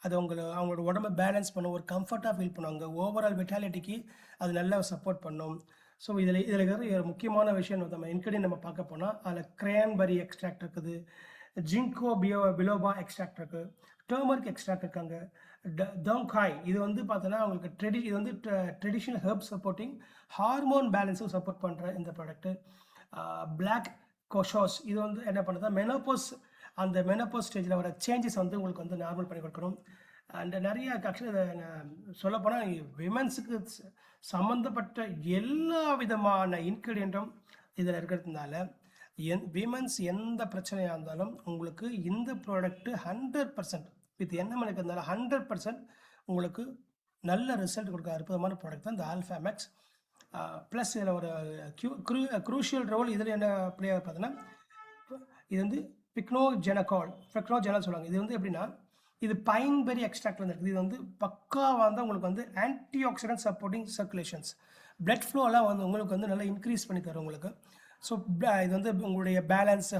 அது அவங்களோட உடம்பை பேலன்ஸ் பண்ணும், ஒரு கம்ஃபர்ட்டாக ஃபீல் பண்ணுவாங்க, ஓவரால் விட்டாலிட்டிக்கு அது நல்லா சப்போர்ட் பண்ணும். ஸோ இதில் இருக்கிற முக்கியமான விஷயம் நம்ம இன்க்ரீடியன்ட் நம்ம பார்க்க போனால் அதில் கிரேன்பெரி எக்ஸ்ட்ராக்ட் இருக்குது, ஜிங்கோ பிலோபா எக்ஸ்ட்ராக்ட் இருக்குது, டர்மரிக் எக்ஸ்ட்ராக்ட் இருக்காங்க, டோங்காய். இது வந்து பார்த்தோன்னா அவங்களுக்கு இது வந்து ட்ரெடிஷ்னல் ஹெர்ப் சப்போர்ட்டிங் ஹார்மோன் பேலன்ஸும் சப்போர்ட் பண்ணுற இந்த ப்ராடக்ட்டு. பிளாக் கொஷோஸ் இது வந்து என்ன பண்ணுறதா அந்த மெனோபோஸ் ஸ்டேஜில் வர சேஞ்சஸ் வந்து உங்களுக்கு வந்து நார்மல் பண்ணி கொடுக்கணும். அண்ட் நிறைய ஆக்சுவலி சொல்லப்போனால் விமன்ஸுக்கு சம்மந்தப்பட்ட எல்லா விதமான இன்க்ரீடியண்ட்டும் இதில் இருக்கிறதுனால விமன்ஸ் எந்த பிரச்சனையாக இருந்தாலும் உங்களுக்கு இந்த ப்ராடக்ட்டு 100% வித் என்ன இருக்கிறதுனால 100% உங்களுக்கு நல்ல ரிசல்ட் கொடுக்க அற்புதமான ப்ராடக்ட் தான் இந்த ஆல்ஃபா மேக்ஸ் ப்ளஸ். இதில் ஒரு க்ரூஷியல் ரோல் இதில் என்ன அப்படியே பார்த்தீங்கன்னா இது வந்து ஃப்ரெக்னோஜெனல் சொல்லுவாங்க. இது வந்து எப்படின்னா இது பைன்பெரி எக்ஸ்ட்ராக்ட் வந்துருக்குது. இது வந்து பக்காவாக வந்து உங்களுக்கு வந்து antioxidant supporting circulations, blood ஃப்ளோலாம் வந்து உங்களுக்கு வந்து நல்லா இன்க்ரீஸ் பண்ணி தரும் உங்களுக்கு. ஸோ இது வந்து உங்களுடைய பேலன்ஸ்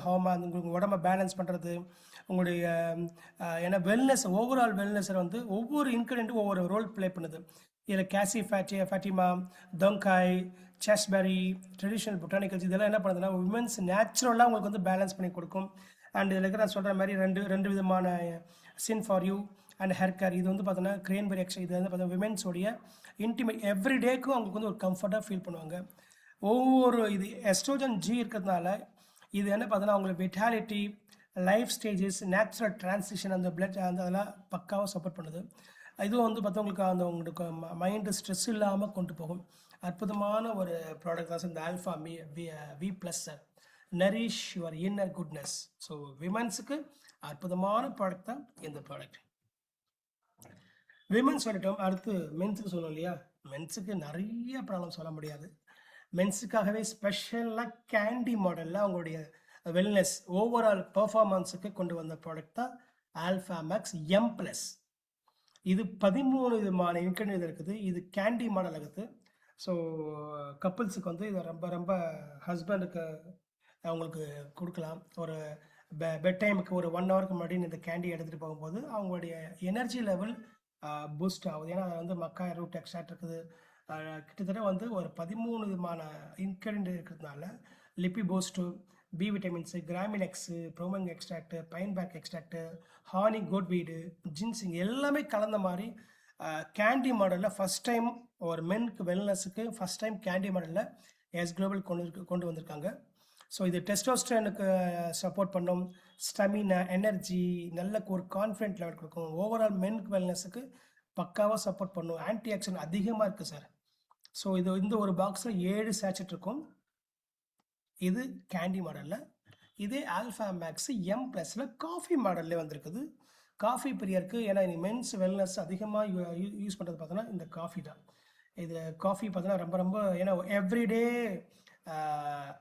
உங்களுக்கு உடம்பை பேலன்ஸ் பண்ணுறது, உங்களுடைய ஏன்னா வெல்னஸ், ஓவரால் வெல்னஸை வந்து ஒவ்வொரு இன்க்ரீடியண்ட்டும் ஒவ்வொரு ரோல் ப்ளே பண்ணுது. இதில் கேசி ஃபேட்டிமா, டொங்காய், சாஸ்பெரி, ட்ரெடிஷ்னல் பொட்டானிக்கல்ஸ் இதெல்லாம் என்ன பண்ணுதுன்னா விமன்ஸ் நேச்சுரலாக உங்களுக்கு வந்து பேலன்ஸ் பண்ணி கொடுக்கும். அண்ட் இதில் இருக்கிற நான் சொல்கிற மாதிரி ரெண்டு விதமான skin for you and hair care. இது வந்து பார்த்தோன்னா கிரேன்பெரி எக்ஸ்ட்ரா. இது வந்து பார்த்தீங்கன்னா விமென்ஸோடைய இன்டிமேட் எவ்ரி டேக்கும் அவங்களுக்கு வந்து ஒரு கம்ஃபர்ட்டாக ஃபீல் பண்ணுவாங்க. ஒவ்வொரு இது எஸ்ட்ரோஜன் ஜி இருக்கிறதுனால இது என்ன பார்த்தோன்னா அவங்களுக்கு vitality, life stages, natural transition, அந்த பிளட் அதெல்லாம் பக்காவாக சப்போர்ட் பண்ணுது. இதுவும் வந்து பார்த்தவங்களுக்கு உங்களுக்கு மைண்டு ஸ்ட்ரெஸ் இல்லாமல் கொண்டு போகும். அற்புதமான ஒரு ப்ராடக்ட் தான் சார் இந்த alpha V plus sir. Nourish your inner goodness. So விமன்ஸுக்கு அற்புதமான ப்ராடக்ட் தான் இந்த ப்ராடக்ட். விமன்ஸ் சொல்லிட்டோம், அடுத்து மென்ஸுக்கு சொல்லணும் இல்லையா. மென்ஸுக்கு நிறைய ப்ராப்ளம் சொல்ல முடியாது. மென்ஸுக்காகவே ஸ்பெஷலாக கேண்டி மாடலில் அவங்களுடைய வெல்னஸ் ஓவரால் பர்ஃபார்மன்ஸுக்கு கொண்டு வந்த ப்ராடக்ட் தான் ஆல்ஃபா மேக்ஸ் எம் ப்ளஸ். இது 13 விதமான இன்க்ரீடியன்ட் இருக்குது. இது கேண்டி மாடல் இருக்குது. ஸோ கப்புள்ஸுக்கு வந்து இதை ரொம்ப ரொம்ப ஹஸ்பண்டுக்கு அவங்களுக்கு கொடுக்கலாம். ஒரு பெட் டைமுக்கு ஒரு 1 ஹவருக்கு முன்னாடி இந்த கேண்டி எடுத்துகிட்டு போகும்போது அவங்களுடைய எனர்ஜி லெவல் பூஸ்ட் ஆகுது. ஏன்னா அது வந்து மக்காய் ரூட் எக்ஸ்ட்ராக்ட் இருக்குது. கிட்டத்தட்ட வந்து ஒரு 13 விதமான இன்க்ரீடியன்ட் இருக்கிறதுனால லிப்பி பூஸ்ட்டு, பி விட்டமின்ஸு, கிராமினெக்ஸு, ப்ரோமங் extract, pine bark extract, honey, goat weed, ginseng எல்லாமே கலந்த மாதிரி கேண்டி மாடலில் ஃபஸ்ட் டைம் ஒரு மென்க்கு வெல்னஸுக்கு ஃபஸ்ட் டைம் கேண்டி மாடலில் எஸ் குளோபல் கொண்டு வந்திருக்காங்க. ஸோ இது டெஸ்டோஸ்டரோனுக்கு சப்போர்ட் பண்ணும், ஸ்டமினா, எனர்ஜி, நல்ல ஒரு கான்ஃபிடென்ட் லெவல் கொடுக்கும், ஓவரால் மென்க்கு வெல்னஸுக்கு பக்காவாக சப்போர்ட் பண்ணும், ஆன்டி ஆக்சிடென்ட் அதிகமாக இருக்குது சார். ஸோ இந்த ஒரு பாக்ஸில் 7 சேச்சட் இருக்கும். இது கேண்டி மாடலில். இதே ஆல்ஃபா மேக்ஸ் எம் ப்ளஸில் காஃபி மாடல்லே வந்திருக்குது. காஃபி பிரியருக்கு, ஏன்னா மென்ஸ் வெல்னஸ் அதிகமாக யூஸ் பண்ணுறது பார்த்தோன்னா இந்த காஃபி தான். இது காஃபி பார்த்தோன்னா ரொம்ப ரொம்ப, ஏன்னா எவ்ரிடே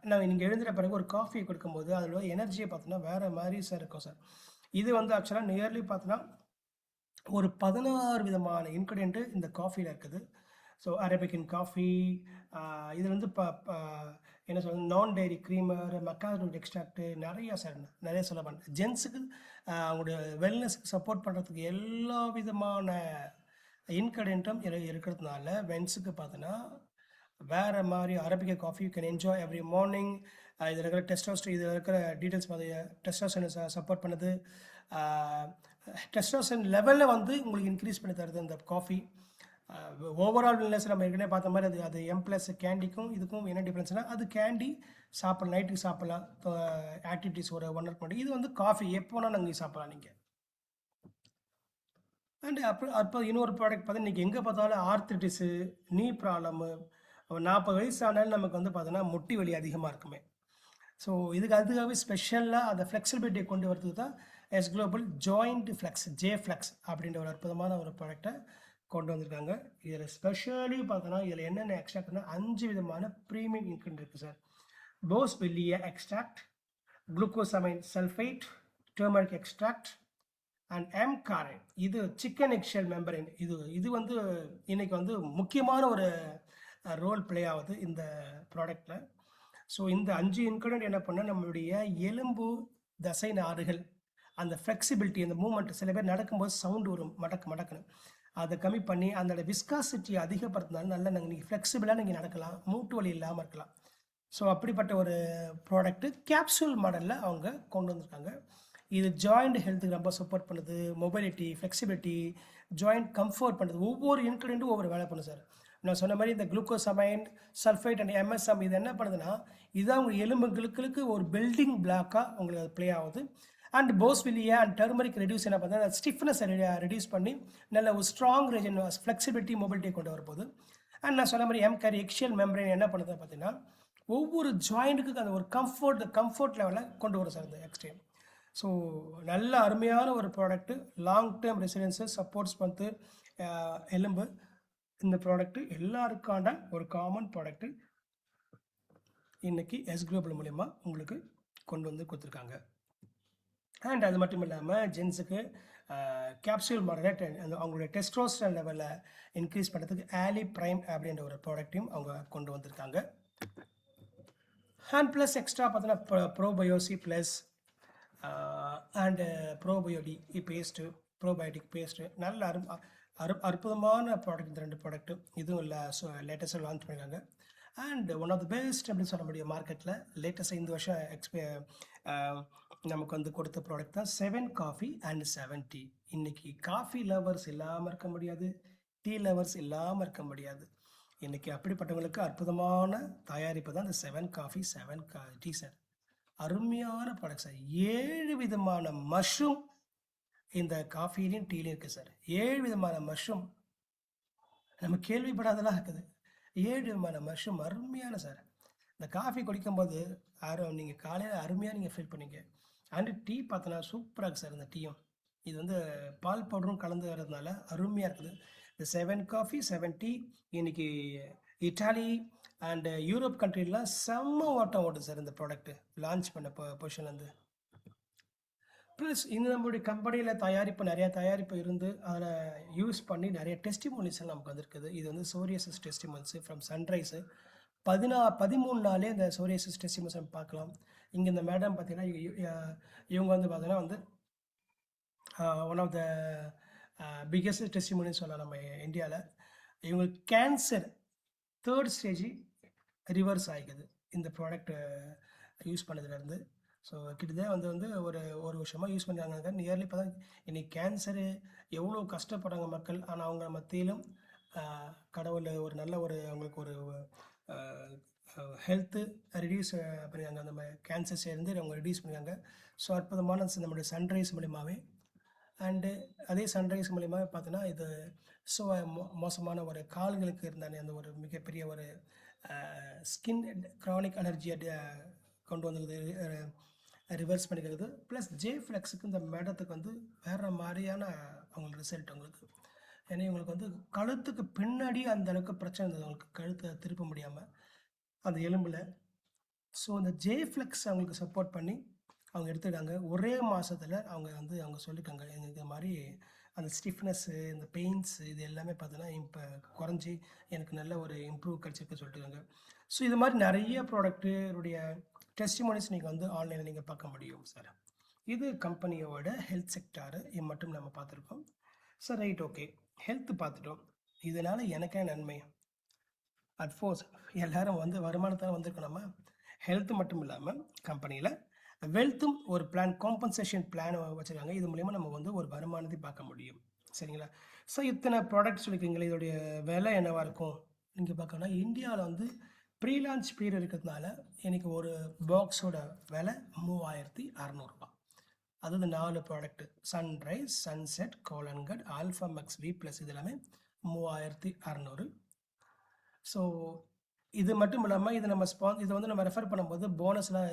நான் நீங்கள் எழுந்துட்ட பிறகு ஒரு காஃபி கொடுக்கும்போது அதோட எனர்ஜியை பார்த்தோன்னா வேறு மாதிரி சார் இருக்கும் சார். இது வந்து ஆக்சுவலாக நியர்லி பார்த்தோன்னா ஒரு 16 விதமான இன்க்ரீடியன்ட்டு இந்த காஃபியில் இருக்குது. ஸோ அரபிக்கன் காஃபி, இது வந்து என்ன சொல்றது, நான் டைரி க்ரீமர், மக்காரோட் எக்ஸ்ட்ராக்ட், நிறையா சார், நிறைய சொல்ல பண்ணேன். ஜென்ஸுக்கு அவங்களுடைய வெல்னஸ்க்கு சப்போர்ட் பண்ணுறதுக்கு எல்லா விதமான இன்க்ரீடியன்ட்டும் இருக்கிறதுனால மென்ஸுக்கு பார்த்தோன்னா வேறு மாதிரி arabica coffee you can enjoy every morning. இதில் இருக்கிற டெஸ்டோஸ்டர், இதில் இருக்கிற டீட்டெயில்ஸ் பார்த்து டெஸ்டோஸ்டனை சப்போர்ட் பண்ணுது. டெஸ்டோஸ்டரன் லெவலில் வந்து உங்களுக்கு இன்க்ரீஸ் பண்ணி தருது இந்த காஃபி. ஓவரால் வெல்னஸ் நம்ம ஏற்கனவே பார்த்த மாதிரி அது M+ கேண்டிக்கும் இதுக்கும் என்ன டிஃப்ரென்ஸ்னால், அது கேண்டி சாப்பிடலாம், நைட்டுக்கு சாப்பிட்லாம், ஆக்டிவிட்டீஸ் ஒரு 1 ஹவர் பண்ணி. இது வந்து காஃபி எப்போ வேணால் நீங்கள் சாப்பிட்லாம் நீங்கள். அண்ட் அப்போ இன்னொரு ப்ராடக்ட் பார்த்தா இன்றைக்கி எங்கே பார்த்தாலும் ஆர்த்ரிட்டிஸு, நீ ப்ராப்ளமு, 40 வயசு ஆனாலும் நமக்கு வந்து பார்த்தோன்னா முட்டி வலி அதிகமாக இருக்குமே. ஸோ அதுக்காகவே ஸ்பெஷலாக அந்த ஃப்ளெக்சிபிலிட்டியை கொண்டு வரதுக்கு தான் S Global joint flex, J flex அப்படின்ற ஒரு அற்புதமான ஒரு ப்ராடக்டை கொண்டு வந்திருக்காங்க. இதில் ஸ்பெஷலி பார்த்தோன்னா இதில் என்னென்ன எக்ஸ்ட்ராக்ட்னா 5 விதமான ப்ரீமியம் இன்க்ரீடியன்ட் இருக்குது sir. Boswellia extract, glucosamine sulphate, turmeric extract and M-காரைன். இது சிக்கன் எக்ஷெல் மெம்பரைன். இது வந்து இன்னைக்கு வந்து முக்கியமான ஒரு ரோல் ப்ளே ஆகுது இந்த ப்ராடக்டில். ஸோ இந்த 5 இன்க்ரீடியன்ட் என்ன பண்ணால் நம்மளுடைய எலும்பு தசை நாறுகள், அந்த ஃப்ளெக்சிபிலிட்டி, அந்த மூமெண்ட், சில பேர் நடக்கும்போது சவுண்டு வரும் மடக்குன்னு, அதை கம்மி பண்ணி அந்த விஸ்காசிட்டியை அதிகப்படுத்தினாலும் நல்லா நீங்கள் ஃப்ளெக்சிபிளாக நீங்கள் நடக்கலாம், மூட்டு வலி இல்லாமல் இருக்கலாம். ஸோ அப்படிப்பட்ட ஒரு ப்ராடக்ட்டு கேப்சூல் மாடலில் அவங்க கொண்டு வந்திருக்காங்க. இது ஜாயிண்ட் ஹெல்த்துக்கு ரொம்ப சப்போர்ட் பண்ணுது, மொபைலிட்டி, ஃப்ளெக்சிபிலிட்டி, ஜாயிண்ட் கம்ஃபர்ட் பண்ணுறது. ஒவ்வொரு இன்க்ரீடியண்ட்டும் ஒவ்வொரு வேலை பண்ணும் சார். நான் சொன்ன மாதிரி இந்த குளுக்கோசமைன், சல்ஃபேட் அண்ட் MSM இது என்ன பண்ணுதுன்னா, இதுதான் உங்கள் எலும்புகளுக்கு ஒரு பில்டிங் பிளாக்காக உங்களுக்கு அது ப்ளே ஆகுது. அண்ட் போஸ்வெல்லியா அண்ட் டர்மரிக் ரெடியூஸ் என்ன பண்ணுறது, ஸ்டிஃப்னஸ் ரெடியூஸ் பண்ணி நல்ல ஒரு ஸ்ட்ராங் ரீஜன், ஃப்ளெக்சிபிலிட்டி, மொபிலிட்டி கொண்டு வரப்போகுது. அண்ட் நான் சொன்ன மாதிரி M-காரி எக்ஷியல் மெம்பரைன் என்ன பண்ணுது பார்த்தீங்கன்னா, ஒவ்வொரு ஜாயிண்ட்டுக்கு அந்த ஒரு கம்ஃபர்ட் லெவலில் கொண்டு வரும் சார் இந்த எக்ஸ்ட்ரீம். ஸோ நல்ல அருமையான ஒரு ப்ராடக்ட்டு, லாங் டேர்ம் ரெசிடென்ஸை சப்போர்ட்ஸ் பண்ணு எலும்பு. இந்த ப்ராடக்ட்டு எல்லாருக்கான ஒரு காமன் ப்ராடக்ட்டு இன்றைக்கி எஸ் குளோபல் மூலயமா உங்களுக்கு கொண்டு வந்து கொடுத்துருக்காங்க. அண்ட் அது மட்டும் இல்லாமல் ஜென்ஸுக்கு கேப்சூல் மாடலில் அவங்களுடைய டெஸ்டோஸ்டரான் லெவலில் இன்க்ரீஸ் பண்ணுறதுக்கு ஆலி ப்ரைம் அப்படின்ற ஒரு ப்ராடக்ட்டையும் அவங்க கொண்டு வந்திருக்காங்க. அண்ட் ப்ளஸ் எக்ஸ்ட்ரா பார்த்தோன்னா ப்ரோபயோசி plus and probiotic paste, probiotic paste, நல்ல அற்புதமான ப்ராடக்ட் இந்த 2 ப்ராடக்ட்டு. இதுவும் இல்லை லேட்டஸ்ட்டாக லான்ச் பண்ணியிருக்காங்க. And one of the best அப்படின்னு சொல்ல முடியும் மார்க்கெட்டில் லேட்டஸ்ட்டாக இந்த வருஷம் நமக்கு வந்து கொடுத்த ப்ராடக்ட் தான் 7 காஃபி அண்ட் 7 டீ. இன்றைக்கி காஃபி லவர்ஸ் இல்லாமல் இருக்க முடியாது, டீ லவர்ஸ் இல்லாமல் இருக்க முடியாது. இன்றைக்கி அப்படிப்பட்டவங்களுக்கு அற்புதமான தயாரிப்பு தான் இந்த 7 காஃபி 7 டீ சார். அருமையான ப்ராடக்ட் சார். 7 விதமான மஷ்ரூம் இந்த காஃபிலையும் டீலையும் இருக்குது சார். 7 விதமான மஷ்ரூம் நம்ம கேள்விப்படாதெல்லாம் இருக்குது. 7 விதமான மஷ்ரூம் அருமையான சார். இந்த காஃபி குடிக்கும்போது நீங்கள் காலையில் அருமையாக நீங்கள் ஃபீல் பண்ணீங்க. அண்டு டீ பார்த்தோன்னா சூப்பராக இருக்குது சார். இந்த டீயும் இது வந்து பால் பவுடரும் கலந்து வரதுனால அருமையாக இருக்குது. இந்த 7 காஃபி 7 டீ இன்றைக்கி இட்டாலி அண்டு யூரோப் கண்ட்ரிலாம் செம்ம ஓட்டம் ஓடுது சார் இந்த ப்ராடக்ட்டு லான்ச் பண்ண பொசிஷன்லேருந்து. ப்ளஸ் இந்த நம்மளுடைய கம்பெனியில் நிறையா தயாரிப்பு இருந்து அதில் யூஸ் பண்ணி நிறைய டெஸ்டிமோனிஸில் நமக்கு வந்துருக்குது. இது வந்து சோரியாசிஸ் டெஸ்டிமோன்ஸு ஃப்ரம் சன்ரைஸு 13 நாளே இந்த சோரியாசிஸ் டெஸ்டிமோன்ஸ் நம்ம பார்க்கலாம். இங்கே இந்த மேடம் பார்த்தீங்கன்னா இவங்க வந்து பார்த்தீங்கன்னா வந்து ஒன் ஆஃப் த பிக்கெஸ்ட் டெஸ்டிமோனின்னு சொல்லலாம் நம்ம இந்தியாவில். இவங்களுக்கு கேன்சர் 3rd ஸ்டேஜ் ரிவர்ஸ் ஆகிக்குது இந்த ப்ராடக்ட் யூஸ் பண்ணதுலேருந்து. ஸோ கிட்டத்தட்ட வந்து ஒரு வருஷமாக யூஸ் பண்ணுறாங்க. நியர்லி இப்போ தான் இன்றைக்கி கேன்சரு எவ்வளோ கஷ்டப்படுறாங்க மக்கள். ஆனால் அவங்க மத்தியிலும் கடவுள் ஒரு நல்ல அவங்களுக்கு ஒரு ஹெல்த்து ரெடியூஸ் பண்ணியிருக்காங்க. அந்த கேன்சர்ஸ்லேருந்து அவங்க ரெடியூஸ் பண்ணியிருக்காங்க. ஸோ அற்புதமான நம்மளுடைய சன்ரைஸ் மூலியமாகவே. அண்டு அதே சன்ரைஸ் மூலியமாக பார்த்தோன்னா இது ஸோ மோசமான ஒரு கால்களுக்கு இருந்தானே அந்த ஒரு மிகப்பெரிய ஒரு ஸ்கின் க்ரானிக் அலர்ஜியை கொண்டு வந்து ரிவர்ஸ் பண்ணிக்கிறது. ப்ளஸ் ஜே-ஃப்ளெக்ஸுக்கு இந்த மேடத்துக்கு வந்து வேறு மாதிரியான அவங்களுக்கு ரிசல்ட் அவங்களுக்கு. ஏன்னா இவங்களுக்கு வந்து கழுத்துக்கு பின்னாடி அந்த அளவுக்கு பிரச்சனை இருந்தது அவங்களுக்கு, கழுத்தை திருப்ப முடியாமல் அந்த எலும்பில். ஸோ அந்த ஜே-ஃப்ளெக்ஸ் அவங்களுக்கு சப்போர்ட் பண்ணி அவங்க எடுத்துருக்காங்க. ஒரே மாதத்தில் அவங்க சொல்லியிருக்காங்க, இந்த மாதிரி அந்த ஸ்டிஃப்னஸ்ஸு, இந்த பெயின்ஸு இது எல்லாமே பார்த்தீங்கன்னா இப்போ குறைஞ்சி எனக்கு நல்ல ஒரு இம்ப்ரூவ் கிடச்சிருக்கு சொல்லிட்டுருக்காங்க. ஸோ இது மாதிரி நிறைய ப்ராடக்ட்டுடைய டெஸ்டிமோனிஸ் நீங்கள் வந்து ஆன்லைனில் நீங்கள் பார்க்க முடியும் சார். இது கம்பெனியோட ஹெல்த் செக்டாரு. இது மட்டும் நம்ம பார்த்துருக்கோம் சார். Right, okay. ஹெல்த் பார்த்துட்டோம். இதனால் எனக்கே நன்மை. அட்ஃபோர்ஸ் எல்லாரும் வந்து வருமானத்தால் வந்திருக்கணுமா? ஹெல்த் மட்டும் இல்லாமல் கம்பெனியில் வெல்த்தும் ஒரு பிளான், காம்பன்சேஷன் பிளான் வச்சுருக்காங்க. இது மூலிமா நம்ம வந்து ஒரு வருமானத்தை பார்க்க முடியும். சரிங்களா? ஸோ இத்தனை ப்ராடக்ட் சொல்லியிருக்கீங்களே, இதோடைய விலை என்னவாக இருக்கும் நீங்கள் பார்க்கணும்னா, இந்தியாவில் வந்து ப்ரீலான்ச் பீரியட் இருக்கிறதுனால எனக்கு ஒரு பாக்ஸோட விலை 3600 ரூபா. அதாவது 4 product, sunrise, sunset, colon guard, alpha max V plus, இது எல்லாமே 3600. ஸோ இது மட்டும் இல்லாமல் இதை வந்து நம்ம ரெஃபர் பண்ணும்போது போனஸ்லாம்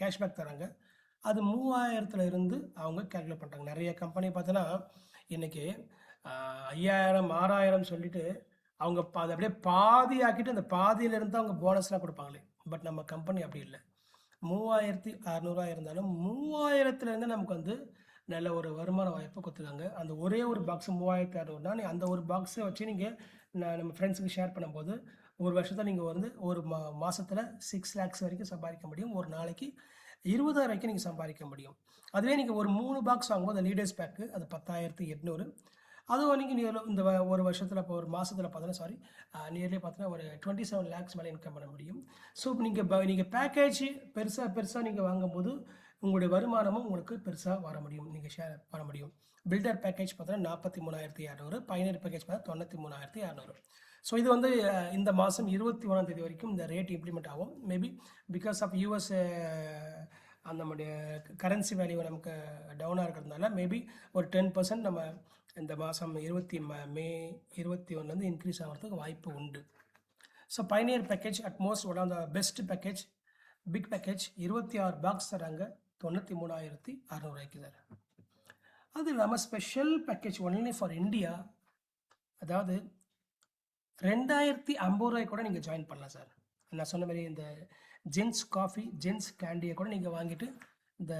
கேஷ்பேக் தராங்க. அது 3000 இருந்து அவங்க கேல்குலேட் பண்ணுறாங்க. நிறைய கம்பெனி பார்த்தோன்னா இன்றைக்கி 5000 6000 சொல்லிட்டு அவங்க அதை அப்படியே பாதி ஆக்கிட்டு அந்த பாதியிலேருந்து அவங்க போனஸ்லாம் கொடுப்பாங்களே. பட் நம்ம கம்பெனி அப்படி இல்லை. 3600 இருந்தாலும் 3000 நமக்கு வந்து நல்ல ஒரு வருமான வாய்ப்பை கொடுத்துருக்காங்க. அந்த ஒரே ஒரு பாக்ஸ் 3600னா அந்த ஒரு பாக்ஸை வச்சு நீங்கள் நம்ம ஃப்ரெண்ட்ஸுக்கு ஷேர் பண்ணும்போது ஒரு வருஷத்தில் நீங்கள் வந்து ஒரு மாதத்தில் 6 lakhs வரைக்கும் சம்பாதிக்க முடியும். ஒரு நாளைக்கு 20,000 வரைக்கும் நீங்கள் சம்பாதிக்க முடியும். அதுவே நீங்கள் ஒரு 3 பாக்ஸ் வாங்கும்போது அந்த லீடர்ஸ் பேக்கு அது 10,800. அதுவும் நீங்கள் இந்த ஒரு வருஷத்தில் இப்போ ஒரு மாதத்தில் பார்த்தோன்னா நியர்லி பார்த்தோன்னா ஒரு 27 lakhs மேலே இன்கம் பண்ண முடியும். ஸோ நீங்கள் பேக்கேஜ் பெருசாக நீங்கள் வாங்கும்போது உங்களுடைய வருமானமும் உங்களுக்கு பெருசாக வர முடியும், நீங்கள் ஷேர் பண்ண முடியும். பில்டர் பேக்கேஜ் பார்த்தோன்னா 43,200, பயனர் பேக்கேஜ் பார்த்தா 93,200. ஸோ இது வந்து இந்த மாதம் 21ஆம் தேதி வரைக்கும் இந்த ரேட் இம்ப்ளிமெண்ட் ஆகும். மேபி பிகாஸ் ஆஃப் யூஎஸ் நம்முடைய கரன்சி வேல்யூ நமக்கு டவுனாக இருக்கிறதுனால மேபி ஒரு 10% நம்ம இந்த மாதம் மே 21 இன்க்ரீஸ் ஆகிறதுக்கு வாய்ப்பு உண்டு. So pioneer package utmost one of the best package, big package 26 box தராங்க 93,600 சார். அது இல்லாமல் special package only for India, அதாவது 2,050 கூட நீங்கள் ஜாயின் பண்ணலாம் சார். நான் சொன்ன மாதிரி இந்த ஜென்ஸ் காஃபி, ஜென்ஸ் கேண்டியை கூட நீங்கள் வாங்கிட்டு இந்த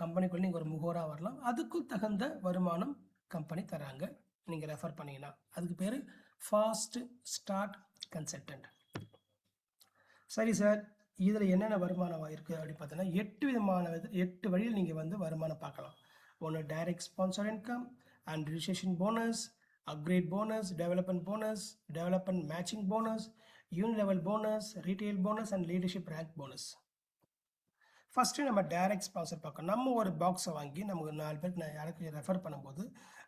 கம்பெனிக்குள்ளே நீங்கள் ஒரு முகோராக வரலாம். அதுக்கும் தகுந்த வருமானம் கம்பெனி தராங்க நீங்கள் ரெஃபர் பண்ணிங்கன்னா. அதுக்கு பேர் ஃபாஸ்ட் ஸ்டார்ட் கன்சல்டன்ட். சரி சார், இதில் என்னென்ன வருமானம் இருக்குது அப்படின்னு பார்த்தோன்னா 8 வழியில் நீங்கள் வந்து வருமானம் பார்க்கலாம். ஒன்று direct sponsor income and registration bonus, upgrade bonus, development matching bonus, unit level bonus, retail bonus and leadership rank bonus. First நம்ம டைரக்ட் ஸ்பான்சர் பார்க்கணும். நம்ம ஒரு பாக்ஸை வாங்கி நமக்கு 4 பேருக்கு யாருக்கு ரெஃபர் பண்ணும்போது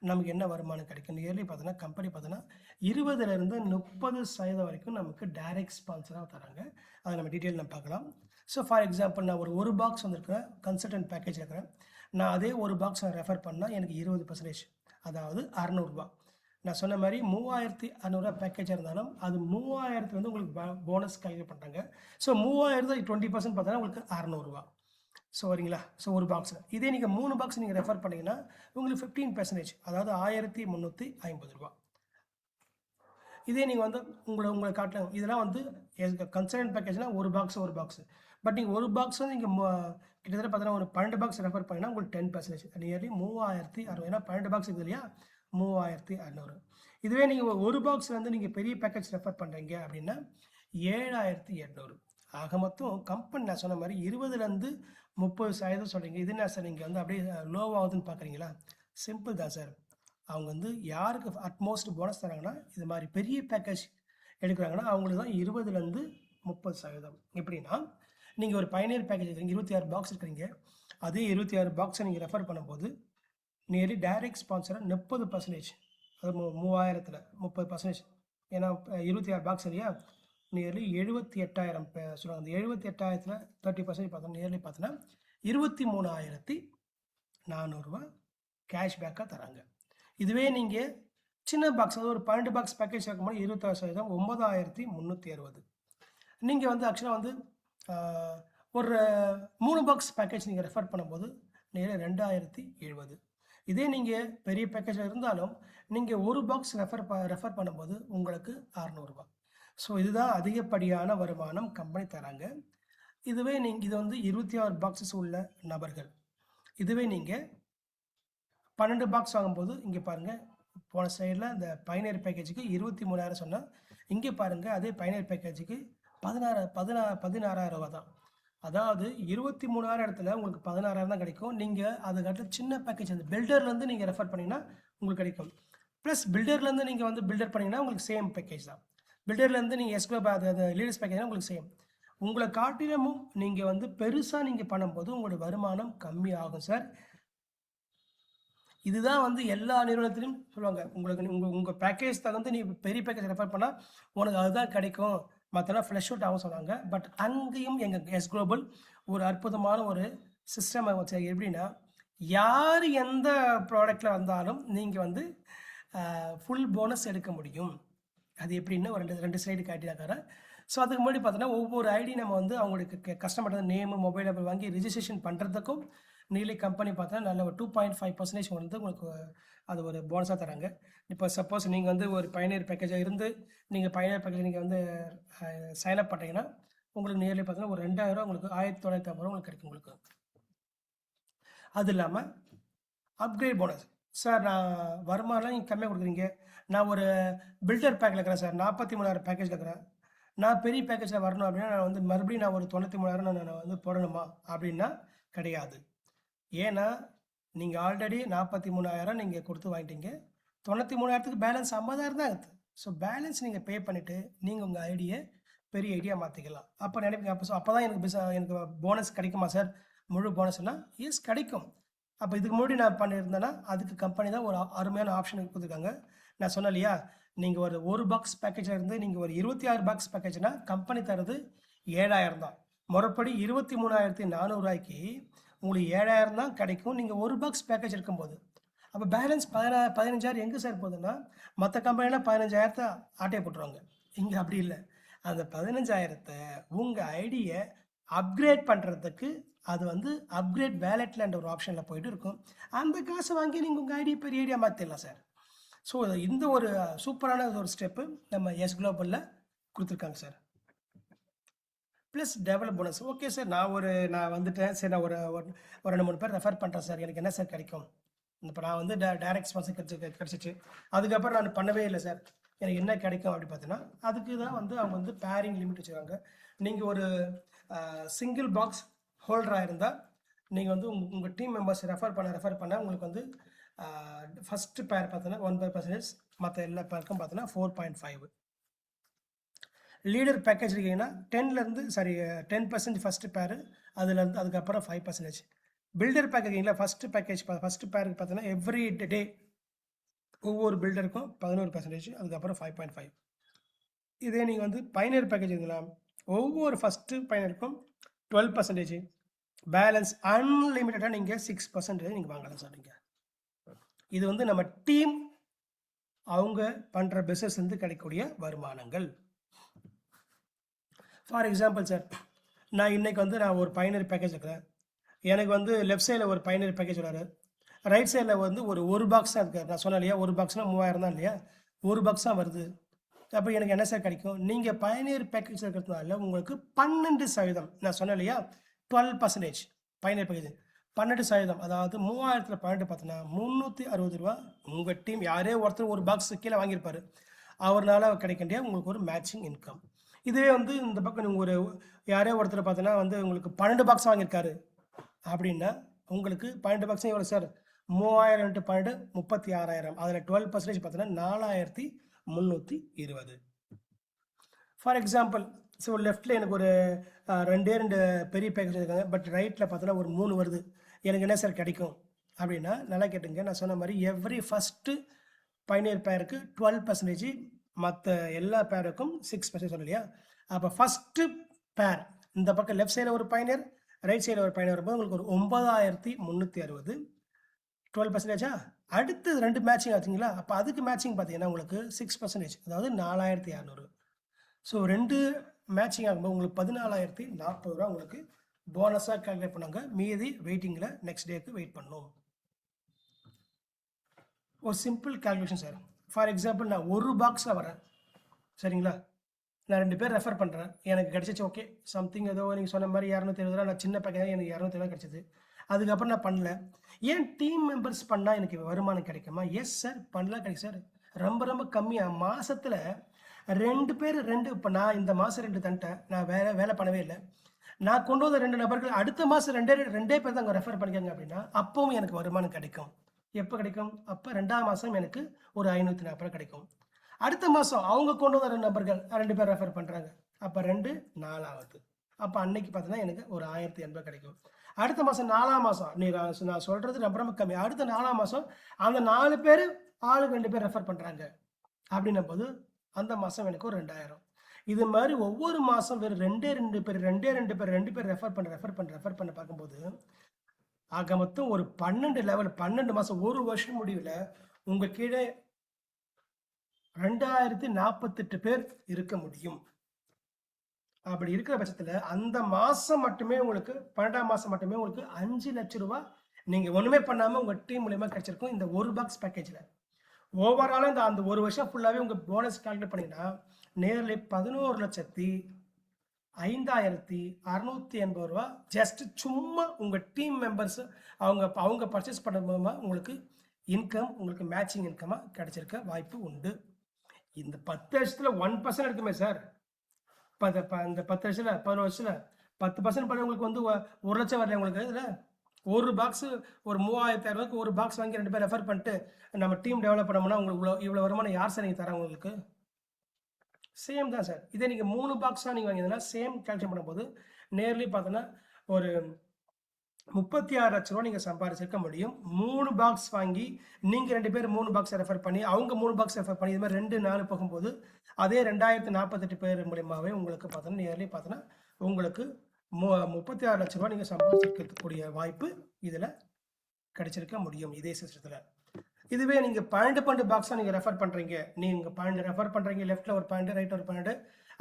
நமக்கு என்ன வருமானம் கிடைக்கும். இயர்லி பார்த்தோன்னா கம்பெனி பார்த்தோன்னா 20% 30% வரைக்கும் நமக்கு டைரக்ட் ஸ்பான்சராக தராங்க. அதை நம்ம டீட்டெயில் நம்ம பார்க்கலாம். ஸோ ஃபார் எக்ஸாம்பிள் நான் ஒரு பாக்ஸ் வந்திருக்கிறேன், கன்சல்டன்ட் பேக்கேஜ் இருக்கிறேன். நான் அதே ஒரு பாக்ஸ் ரெஃபர் பண்ணால் எனக்கு 20%, அதாவது 600 நான் சொன்ன மாதிரி 3,600 பேக்கேஜாக இருந்தாலும் அது 3,000 உங்களுக்கு போனஸ் கால்குலேட் பண்ணுறாங்க. ஸோ 3,000 20% பார்த்தோன்னா உங்களுக்கு 600. ஸோ வரீங்களா? ஸோ ஒரு பாக்ஸில் இதே நீங்கள் 3 பாக்ஸ் நீங்கள் ரெஃபர் பண்ணிங்கன்னா உங்களுக்கு 15%, அதாவது 1,350. இதே நீங்கள் வந்து உங்களை காட்டலாம். இதெல்லாம் வந்து கன்சல்டன்ட் பேக்கேஜ்னால் ஒரு பாக்ஸ். பட் நீங்கள் ஒரு பாக்ஸ் வந்து நீங்கள் கிட்டத்தட்ட பார்த்தீங்கன்னா ஒரு 12 பாக்ஸ் ரெஃபர் பண்ணிங்கன்னா உங்களுக்கு 10%, நியர்லி 3,600. ஏன்னா 12 பாக்ஸ் இருக்குது இல்லையா, 3,600. இதுவே நீங்கள் ஒரு பாக்ஸ் வந்து நீங்கள் பெரிய பேக்கேஜ் ரெஃபர் பண்ணுறீங்க அப்படின்னா 7,800. ஆக மொத்தம் கம்பெனி நான் சொன்ன மாதிரி 20% 30% சொல்கிறீங்க. இது என்ன சார் நீங்கள் வந்து அப்படியே லோவாகுதுன்னு பார்க்குறீங்களா? சிம்பிள் தான் சார். அவங்க வந்து யாருக்கு அட்மோஸ்ட் போனஸ் தராங்கன்னா இது மாதிரி பெரிய பேக்கேஜ் எடுக்கிறாங்கன்னா அவங்களுக்கு தான் 20% 30%. எப்படின்னா நீங்கள் ஒரு பயனியர் பேக்கேஜ் இருக்கிறீங்க, 26 பாக்ஸ் இருக்கிறீங்க. அதே 26 பாக்ஸை நீங்கள் ரெஃபர் பண்ணும்போது நியர்லி டைரக்ட் ஸ்பான்சராக 30%, அது 3,000 30%. ஏன்னா 26 பாக்ஸ் இல்லையா, நியர்லி 78,000 சொல்லுவாங்க. அந்த 78,000 30% பார்த்தோம், நியர்லி பார்த்தோன்னா 23,400 கேஷ்பேக்காக தராங்க. இதுவே நீங்கள் சின்ன பாக்ஸ், அதாவது ஒரு 12 பாக்ஸ் பேக்கேஜ் இருக்கும்போது 26%, 9,360. நீங்கள் வந்து ஆக்சுவலாக வந்து ஒரு 3 பாக்ஸ் பேக்கேஜ் நீங்கள் ரெஃபர் பண்ணும்போது நேராக 2,070. இதே நீங்கள் பெரிய பேக்கேஜில் இருந்தாலும் நீங்கள் ஒரு பாக்ஸ் ரெஃபர் பண்ணும்போது உங்களுக்கு 600. ஸோ இதுதான் அதிகப்படியான வருமானம் கம்பெனி தராங்க. இதுவே இது வந்து 26 பாக்ஸஸ் உள்ள நபர்கள். இதுவே நீங்கள் 12 பாக்ஸ் வாங்கும்போது இங்கே பாருங்கள், போன சைடில் இந்த பயனர் பேக்கேஜுக்கு 23,000 சொன்னால், இங்கே பாருங்கள் அதே பயனர் பேக்கேஜுக்கு 16,000 ரூபா தான். அதாவது 23,000 இடத்துல உங்களுக்கு 16,000 தான் கிடைக்கும். நீங்கள் அதுக்காட்டு சின்ன பேக்கேஜ் அந்த பில்டர்லேருந்து நீங்கள் ரெஃபர் பண்ணிங்கன்னா உங்களுக்கு கிடைக்கும். ப்ளஸ் பில்டர்லேருந்து நீங்கள் வந்து பில்டர் பண்ணிங்கன்னா உங்களுக்கு சேம் பேக்கேஜ் தான். பில்டர்லேருந்து நீங்கள் எஸ்க்ளோ அது லீடர்ஸ் பேக்கேஜ்னா உங்களுக்கு சேம். உங்களை காட்டிலும் நீங்கள் வந்து பெருசாக நீங்கள் பண்ணும்போது உங்களுடைய வருமானம் கம்மி ஆகும் சார். இதுதான் வந்து எல்லா நிறுவனத்திலும் சொல்லுவாங்க. உங்களுக்கு உங்கள் பேக்கேஜ் தகுந்து நீ பெரிய பேக்கேஜ் ரெஃபர் பண்ணால் உனக்கு அதுதான் கிடைக்கும், மற்றெல்லாம் ஃப்ளஷ் அவுட் ஆகும் சொன்னாங்க. பட் அங்கேயும் எங்கள் எஸ் குளோபல் ஒரு அற்புதமான ஒரு சிஸ்டம் வச்சு எப்படின்னா, யார் எந்த ப்ராடக்டில் வந்தாலும் நீங்கள் வந்து ஃபுல் போனஸ் எடுக்க முடியும். அது எப்படின்னு ஒரு ரெண்டு ஸ்லைடு காட்டினாக்காரன். ஸோ அதுக்கு முன்னாடி பார்த்தோன்னா ஒவ்வொரு ஐடி நம்ம வந்து அவங்களுக்கு கஸ்டமர் நேமு மொபைல் நம்பர் வாங்கி ரிஜிஸ்ட்ரேஷன் பண்ணுறதுக்கும் நீலி கம்பெனி பார்த்தா நல்ல ஒரு 2.5% வந்து உங்களுக்கு அது ஒரு போனஸாக தராங்க. இப்போ சப்போஸ் நீங்கள் வந்து ஒரு பயனர் பேக்கேஜாக இருந்து நீங்கள் பயனர் பேக்கேஜ் நீங்கள் வந்து சைன்அப் பண்ணுறீங்கன்னா உங்களுக்கு நியர்லி பார்த்தீங்கன்னா ஒரு 2,000 உங்களுக்கு 1,950 ரூபா உங்களுக்கு கிடைக்கும் உங்களுக்கு. அது இல்லாமல் அப்கிரேட் போனஸ் சார், நான் வருமானம் நீங்கள் கம்மியாக கொடுக்குறீங்க, நான் ஒரு பில்டர் பேக்கில் இருக்கிறேன் சார், 43,000 பேக்கேஜில் இருக்கிறேன், நான் பெரிய பேக்கேஜில் வரணும் அப்படின்னா நான் வந்து மறுபடியும் நான் ஒரு 93,000 நான் வந்து போடணுமா அப்படின்னா கிடையாது. ஏன்னா நீங்கள் ஆல்ரெடி 43,000 நீங்கள் கொடுத்து வாங்கிட்டீங்க, 93,000க்கு பேலன்ஸ் 50,000 தான் இருக்குது. ஸோ பேலன்ஸ் நீங்கள் பே பண்ணிவிட்டு நீங்கள் உங்கள் ஐடியை பெரிய ஐடியா மாற்றிக்கலாம். அப்போ நினைப்பீங்க, அப்போ தான் எனக்கு போனஸ் கிடைக்குமா சார், முழு போனஸ்னால் எஸ் கிடைக்கும். அப்போ இதுக்கு முன்னாடி நான் பண்ணியிருந்தேன்னா அதுக்கு கம்பெனி தான் ஒரு அருமையான ஆப்ஷன் கொடுத்துருக்காங்க. நான் சொன்னேன் இல்லையா, நீங்கள் ஒரு பாக்ஸ் பேக்கேஜில் இருந்து நீங்கள் ஒரு 26 பாக்ஸ் பேக்கேஜ்னா கம்பெனி தரது 7,000 தான். முறைப்படி 23,400 ரூபாய்க்கு உங்களுக்கு 7,000 தான் கிடைக்கும் நீங்கள் ஒரு பாக்ஸ் பேக்கேஜ் இருக்கும்போது. அப்போ பேலன்ஸ் 15,000 எங்கே சார் போகுதுன்னா, மற்ற கம்பெனிலாம் 15,000 ஆட்டையை போட்டுருவாங்க. இங்கே அப்படி இல்லை. அந்த 15,000 உங்கள் ஐடியை அப்கிரேட் பண்ணுறதுக்கு அது வந்து அப்கிரேட் வேலெட்லன்ற ஒரு ஆப்ஷனில் போயிட்டு இருக்கும். அந்த காசை வாங்கி நீங்கள் உங்கள் ஐடியை பெரிய ஐடியா மாற்றிடலாம் சார். ஸோ இந்த ஒரு சூப்பரான ஒரு ஸ்டெப்பு நம்ம எஸ் குளோபலில் கொடுத்துருக்காங்க sir. Plus develop bonus. Okay sir, நான் வந்துட்டேன் சரி, நான் ஒரு 2-3 பேர் ரெஃபர் பண்ணுறேன் சார், எனக்கு என்ன சார் கிடைக்கும்? இப்போ நான் வந்து டைரக்ட் ஸ்பான்சர் கிடச்சிச்சு, அதுக்கப்புறம் நான் பண்ணவே இல்லை சார், எனக்கு என்ன கிடைக்கும் அப்படி பார்த்தீங்கன்னா அதுக்கு தான் வந்து அவங்க வந்து பேரிங் லிமிட் வச்சுருக்காங்க. நீங்கள் ஒரு சிங்கிள் பாக்ஸ் ஹோல்டராக இருந்தால் நீங்கள் வந்து உங்கள் டீம் மெம்பர்ஸ் ரெஃபர் பண்ண உங்களுக்கு வந்து ஃபஸ்ட்டு பேர் பார்த்தீங்கன்னா 1%, மற்ற எல்லா பேருக்கும் பார்த்தீங்கன்னா 4.5. லீடர் பேக்கேஜ் இருக்கீங்கன்னா 10% ஃபஸ்ட்டு பேரு, அதுலேருந்து அதுக்கப்புறம் 5%. பில்டர் பேக்கேஜிங்கில் ஃபஸ்ட்டு பேருக்கு பார்த்தீங்கன்னா எவ்ரி டே ஒவ்வொரு பில்டருக்கும் 11%, அதுக்கப்புறம் 5.5. இதே நீங்கள் வந்து பயனர் பேக்கேஜ் இருந்தீங்களா, ஒவ்வொரு ஃபஸ்ட்டு பயனருக்கும் 12%, பேலன்ஸ் அன்லிமிட்டடாக நீங்கள் 6% நீங்கள் வாங்கலாம் சார். நீங்கள் இது வந்து நம்ம டீம் அவங்க பண்ணுற பிஸ்னஸ் வந்து கிடைக்கக்கூடிய வருமானங்கள். ஃபார் எக்ஸாம்பிள் சார், நான் இன்றைக்கி வந்து நான் ஒரு பயனர் பேக்கேஜ் இருக்கிறேன், எனக்கு வந்து லெஃப்ட் சைடில் ஒரு பயனர் பேக்கேஜ் வராரு, ரைட் சைடில் வந்து ஒரு பாக்ஸ் தான் இருக்கார். நான் சொன்னேன் இல்லையா, ஒரு பாக்ஸ்னால் 3,000 தான் இல்லையா, ஒரு பாக்ஸ் தான் வருது. அப்போ எனக்கு என்ன சார் கிடைக்கும்? நீங்கள் பயனர் பேக்கேஜ் இருக்கிறதுனால உங்களுக்கு 12%, நான் சொன்னேன் இல்லையா 12% பயனர் பேக்கேஜ் 12%, அதாவது 3,000ல் 12 பார்த்தீங்கன்னா 360 ரூபா உங்கள் டீம் யாரே ஒருத்தர் ஒரு பாக்ஸ் கீழே வாங்கியிருப்பார், அவரால் கிடைக்கின்ற உங்களுக்கு ஒரு மேட்சிங் இன்கம். இதுவே வந்து இந்த பக்கம் நீங்கள் ஒரு யாரே ஒருத்தர் பார்த்தீங்கன்னா வந்து உங்களுக்கு 12 பாக்ஸ் வாங்கியிருக்காரு அப்படின்னா உங்களுக்கு 12 பாக்ஸும் எவ்வளோ சார், 3,000 × 12 36,000, அதில் 12% பார்த்தீங்கன்னா 4,320. ஃபார் எக்ஸாம்பிள், ஸோ லெஃப்ட்டில் எனக்கு ஒரு 2 பெரிய பேக்கேஜ் இருக்காங்க, பட் ரைட்டில் பார்த்தோன்னா ஒரு 3 வருது, எனக்கு என்ன சார் கிடைக்கும் அப்படின்னா நல்லா கேட்டுங்க. நான் சொன்ன மாதிரி எவ்ரி ஃபஸ்ட்டு பயனர் பேருக்கு 12%, மற்ற எல்லா பேருக்கும் 6% சொன்ன இல்லையா. அப்போ ஃபஸ்ட்டு பேர் இந்த பக்கம் லெஃப்ட் சைடில் ஒரு பயனர், ரைட் சைடில் ஒரு பயனர் வரும்போது உங்களுக்கு ஒரு 9,360, 12%. அடுத்து 2 மேட்சிங் ஆச்சுங்களா, அப்போ அதுக்கு மேட்சிங் பார்த்தீங்கன்னா உங்களுக்கு 6%, அதாவது 4,200. ஸோ 2 மேட்சிங் ஆகும்போது உங்களுக்கு 14,040 ரூபா உங்களுக்கு போனஸாக கால்குலேட் பண்ணாங்க. மீதி வெயிட்டிங்கில் நெக்ஸ்ட் டேக்கு வெயிட் பண்ணணும். ஒரு simple calculation sir. For example, நான் ஒரு பாக்ஸில் வரேன் சரிங்களா, நான் 2 பேர் ரெஃபர் பண்ணுறேன், எனக்கு கிடச்சிச்சு. ஓகே, சம்திங் ஏதோ நீங்கள் சொன்ன மாதிரி 220 ரூபா, நான் சின்ன பேக்கேஜ் எனக்கு 220 ரூபா கிடச்சிது. அதுக்கப்புறம் நான் பண்ணல. ஏன் டீம் மெம்பர்ஸ் பண்ணால் எனக்கு வருமானம் கிடைக்குமா? எஸ் சார், பண்ணலாம், கிடைக்கும் சார். ரொம்ப ரொம்ப கம்மியாக மாதத்தில் 2 பேர் 2 இப்போ நான் இந்த மாதம் 2 தந்துட்டேன். நான் வேலை பண்ணவே இல்லை. நான் கொண்டு வந்த 2 நபர்கள் அடுத்த மாதம் 2 பேர் தான் அங்கே ரெஃபர் பண்ணிக்காங்க அப்படின்னா அப்பவும் எனக்கு வருமானம் கிடைக்கும். எப்போ கிடைக்கும்? அப்போ 2ஆம் மாதம் எனக்கு ஒரு 540 கிடைக்கும். அடுத்த மாதம் அவங்க கொண்டு வந்த 2 நபர்கள் 2 பேர் ரெஃபர் பண்ணுறாங்க. அப்போ 2 4 ஆகுது. அப்போ அன்னைக்கு பார்த்தீங்கன்னா எனக்கு ஒரு 1080 கிடைக்கும். அடுத்த மாதம் 4ஆம் மாதம் நான் சொல்கிறது ரொம்ப ரொம்ப கம்மி. அடுத்த 4ஆம் மாதம் அந்த 4 பேர் ஆளுக்கு 2 பேர் ரெஃபர் பண்ணுறாங்க அப்படின்னும் போது அந்த மாதம் எனக்கு ஒரு 2000. இது மாதிரி ஒவ்வொரு மாதம் வெறும் 2 பேர் ரெஃபர் பண்ண பார்க்கும்போது ஆக மொத்தம் ஒரு 12 மாதம், ஒரு வருஷம் முடிவில் உங்கள் கீழே 2048 பேர் இருக்க முடியும். அப்படி இருக்கிற பட்சத்தில் அந்த மாதம் மட்டுமே உங்களுக்கு 12ஆம் மாதம் மட்டுமே உங்களுக்கு 5 லட்சம் ரூபா நீங்கள் ஒன்றுமே பண்ணாமல் உங்கள் டீம் மூலயமா கிடைச்சிருக்கும் இந்த ஒரு பாக்ஸ் பேக்கேஜில். ஓவராலாக அந்த ஒரு வருஷம் ஃபுல்லாகவே உங்கள் போனஸ் கால்குலேட் பண்ணிங்கன்னா நேரில் 11,05,680 ரூபா ஜஸ்ட் சும்மா உங்கள் டீம் மெம்பர்ஸ் அவங்க பர்ச்சேஸ் பண்ண மூலமாக உங்களுக்கு இன்கம், உங்களுக்கு மேட்சிங் இன்கமாக கிடைச்சிருக்க வாய்ப்பு உண்டு. இந்த 10 வருஷத்தில் 1% இருக்குமே சார். இந்த 10 வருஷத்தில் 11 வருஷத்தில் 10% பண்ண உங்களுக்கு வந்து 1 லட்சம் வரல உங்களுக்கு. இதில் ஒரு பாக்ஸு ஒரு 3500 ஒரு பாக்ஸ் வாங்கி 2 பேர் ரெஃபர் பண்ணிட்டு நம்ம டீம் டெவலப் பண்ணோம்னா உங்களுக்கு இவ்வளோ வருமானம் யார் சார் நீங்கள் தராங்க உங்களுக்கு? சேம் தான் சார். இதே நீங்கள் 3 பாக்ஸாக நீங்கள் வாங்கியதுன்னா சேம் கேல்குலேட் பண்ணும்போது நேர்லி பார்த்தோன்னா ஒரு 36 லட்ச ரூபா நீங்கள் சம்பாதிச்சிருக்க முடியும். 3 பாக்ஸ் வாங்கி நீங்கள் 2 பேர் 3 பாக்ஸ் ரெஃபர் பண்ணி அவங்க 3 பாக்ஸ் ரெஃபர் பண்ணி இது மாதிரி 2 4 போகும்போது அதே 2048 பேர் மூலியமாகவே உங்களுக்கு பார்த்தோன்னா நேர்லி பார்த்தோன்னா உங்களுக்கு 36 லட்ச ரூபா நீங்கள் சம்பாதிச்சிருக்கக்கூடிய வாய்ப்பு இதில் கிடைச்சிருக்க முடியும் இதே சிஸ்டத்தில். இதுவே நீங்கள் 12 பாக்ஸாக நீங்கள் ரெஃபர் பண்ணுறீங்க, நீங்கள் 12 ரெஃபர் பண்ணுறீங்க, லெஃப்ட்டில் ஒரு 12 ரைட்டில் ஒரு 12,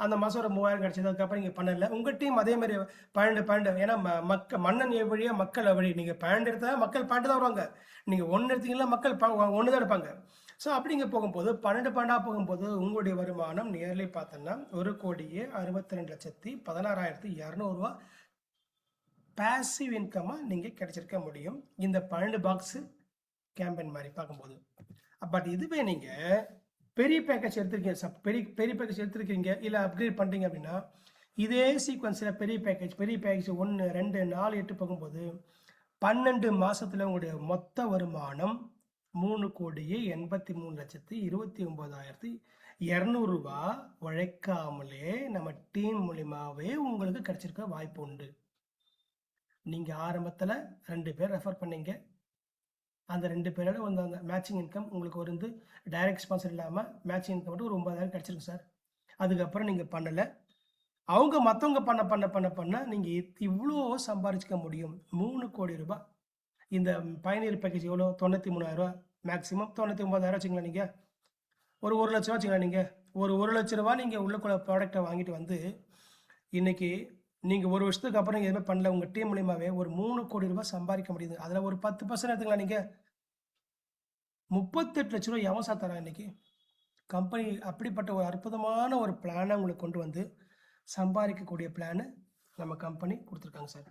அந்த மாதம் ஒரு 3000 கிடச்சிது. அதுக்கப்புறம் நீங்கள் பண்ணல உங்கள் டீம் அதே மாதிரி 12 ஏன்னா மன்னன் வழியாக மக்கள் வழி. நீங்கள் 12 எடுத்தால் மக்கள் 12 தான் வருவாங்க. நீங்கள் 1 எடுத்தீங்கன்னா மக்கள் 1 தான் எடுப்பாங்க. ஸோ அப்படிங்க போகும்போது 12 போகும்போது உங்களுடைய வருமானம் நியர்லி பார்த்தோன்னா 1,62,16,200 ரூபா பேசிவ் இன்கமாக நீங்கள் கிடைச்சிருக்க முடியும் இந்த 12 பாக்ஸு கேம்பெயின் மாதிரி பார்க்கும்போது. பட் இதுவே நீங்கள் பெரிய பேக்கேஜ் எடுத்துருக்கீங்க, பெரிய பேக்கேஜ் எடுத்துருக்கீங்க இல்லை அப்கிரேட் பண்ணுறீங்க அப்படின்னா இதே சீக்வன்ஸில் பெரிய பேக்கேஜ் 1, 2, 4, 8 போகும்போது 12 மாதத்தில் உங்களுடைய மொத்த வருமானம் 3,83,29,200 ரூபா உழைக்காமலே நம்ம டீம் மூலியமாகவே உங்களுக்கு கிடைச்சிருக்க வாய்ப்பு உண்டு. நீங்கள் ஆரம்பத்தில் 2 பேர் ரெஃபர் பண்ணீங்க, அந்த 2 பேரோட வந்து அந்த மேட்சிங் இன்கம் உங்களுக்கு ஒரு டைரக்ட் ஸ்பான்சர் இல்லாமல் மேட்சிங் இன்கம் மட்டும் ஒரு 9,000 கிடச்சிருக்கு சார். அதுக்கப்புறம் நீங்கள் பண்ணலை, அவங்க மற்றவங்க பண்ண நீங்கள் இவ்வளோ சம்பாதிச்சிக்க முடியும். 3 கோடி ரூபாய் இந்த பயணியர் பேக்கேஜ் எவ்வளோ? 93,000 ரூபா மேக்ஸிமம், 99,000 வச்சுங்களா. நீங்கள் ஒரு 1 லட்ச ரூபா வச்சுங்களா. நீங்கள் ஒரு 1 லட்ச ரூபா நீங்கள் உள்ளக்குள்ள ப்ராடக்டை வாங்கிட்டு வந்து இன்றைக்கி நீங்கள் ஒரு வருஷத்துக்கு அப்புறம் நீங்கள் எதுவுமே பண்ணல, உங்கள் டீம் மூலியமாகவே ஒரு 3 கோடி ரூபாய் சம்பாதிக்க முடியுது. அதில் ஒரு 10% எடுத்துக்கலாம். நீங்கள் 38 லட்ச ரூபா எவன் சார் தரான் இன்றைக்கி? கம்பெனி அப்படிப்பட்ட ஒரு அற்புதமான ஒரு பிளானை உங்களுக்கு கொண்டு வந்து சம்பாதிக்கக்கூடிய பிளானு நம்ம கம்பெனி கொடுத்துருக்காங்க சார்.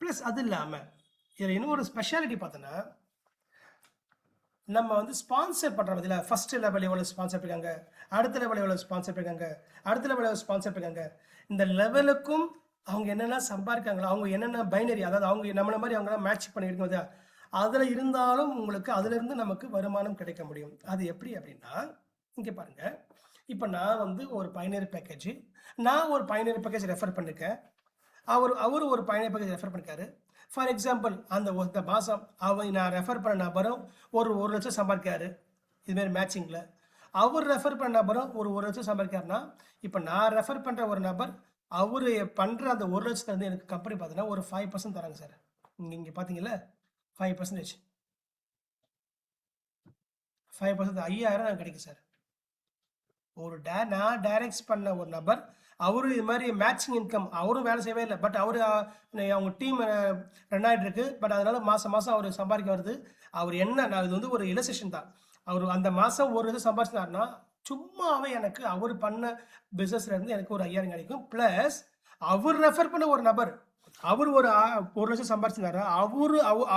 ப்ளஸ் அது இல்லாமல் இதில் இன்னும் ஒரு ஸ்பெஷாலிட்டி பார்த்தோன்னா நம்ம வந்து ஸ்பான்சர் பண்ணுறோம். இதில் ஃபஸ்ட்டு லெவல் எவ்வளோ ஸ்பான்சர் பண்ணிருக்காங்க, அடுத்த லெவல் எவ்வளோ ஸ்பான்சர் பண்ணிருக்காங்க, அடுத்த லெவல் எவ்வளோ ஸ்பான்சர் பண்ணிருக்காங்க, இந்த லெவலுக்கும் அவங்க என்னென்ன சம்பாதிக்காங்களோ, அவங்க என்னென்ன பைனரி, அதாவது அவங்க நம்மளை மாதிரி அவங்களாம் மேட்ச் பண்ணியிருக்கோம், அதில் இருந்தாலும் உங்களுக்கு அதிலிருந்து நமக்கு வருமானம் கிடைக்க முடியும். அது எப்படி அப்படின்னா இங்கே பாருங்கள். இப்போ நான் வந்து ஒரு பைனரி பேக்கேஜ் ரெஃபர் பண்ணியிருக்கேன். அவர் ஒரு பைனரி பேக்கேஜ் ரெஃபர் பண்ணிருக்காரு. ஃபார் எக்ஸாம்பிள் அந்த மாதம் நான் ரெஃபர் பண்ண நபரும் ஒரு 1 லட்சம் சம்பாதிக்காரு. இதுமாரி மேட்சிங்கில் அவர் ரெஃபர் பண்ண நபரும் ஒரு 1 லட்சம் சம்பாதிக்காருன்னா, இப்போ நான் ரெஃபர் பண்ணுற ஒரு நபர் அவர் பண்ணுற அந்த 1 லட்சத்துலேருந்து எனக்கு கம்பெனி பார்த்தீங்கன்னா ஒரு 5% தராங்க சார். இங்கே பார்த்தீங்களா 5%, 5,000 எனக்கு கிடைக்கும் சார். நான் டைரக்ட் பண்ண ஒரு நபர் அவரும் இது மாதிரி மேட்சிங் இன்கம், அவரும் வேலை செய்யவே இல்லை, பட் அவங்க டீம் ரன் ஆகிட்டு இருக்கு. பட் அதனால மாதம் அவர் சம்பாதிக்க வருது. அவர் நான் இது வந்து ஒரு இலஸ்ட்ரேஷன் தான். அவர் அந்த மாதம் ஒரு இது சம்பாதிச்சினார்னா சும்மாவே எனக்கு அவர் பண்ண பிஸ்னஸ்லேருந்து எனக்கு ஒரு 5,000 கிடைக்கும். ப்ளஸ் அவர் ரெஃபர் பண்ண ஒரு நபர் அவர் ஒரு 1 லட்சம் சம்பாரிச்சிருந்தாரு.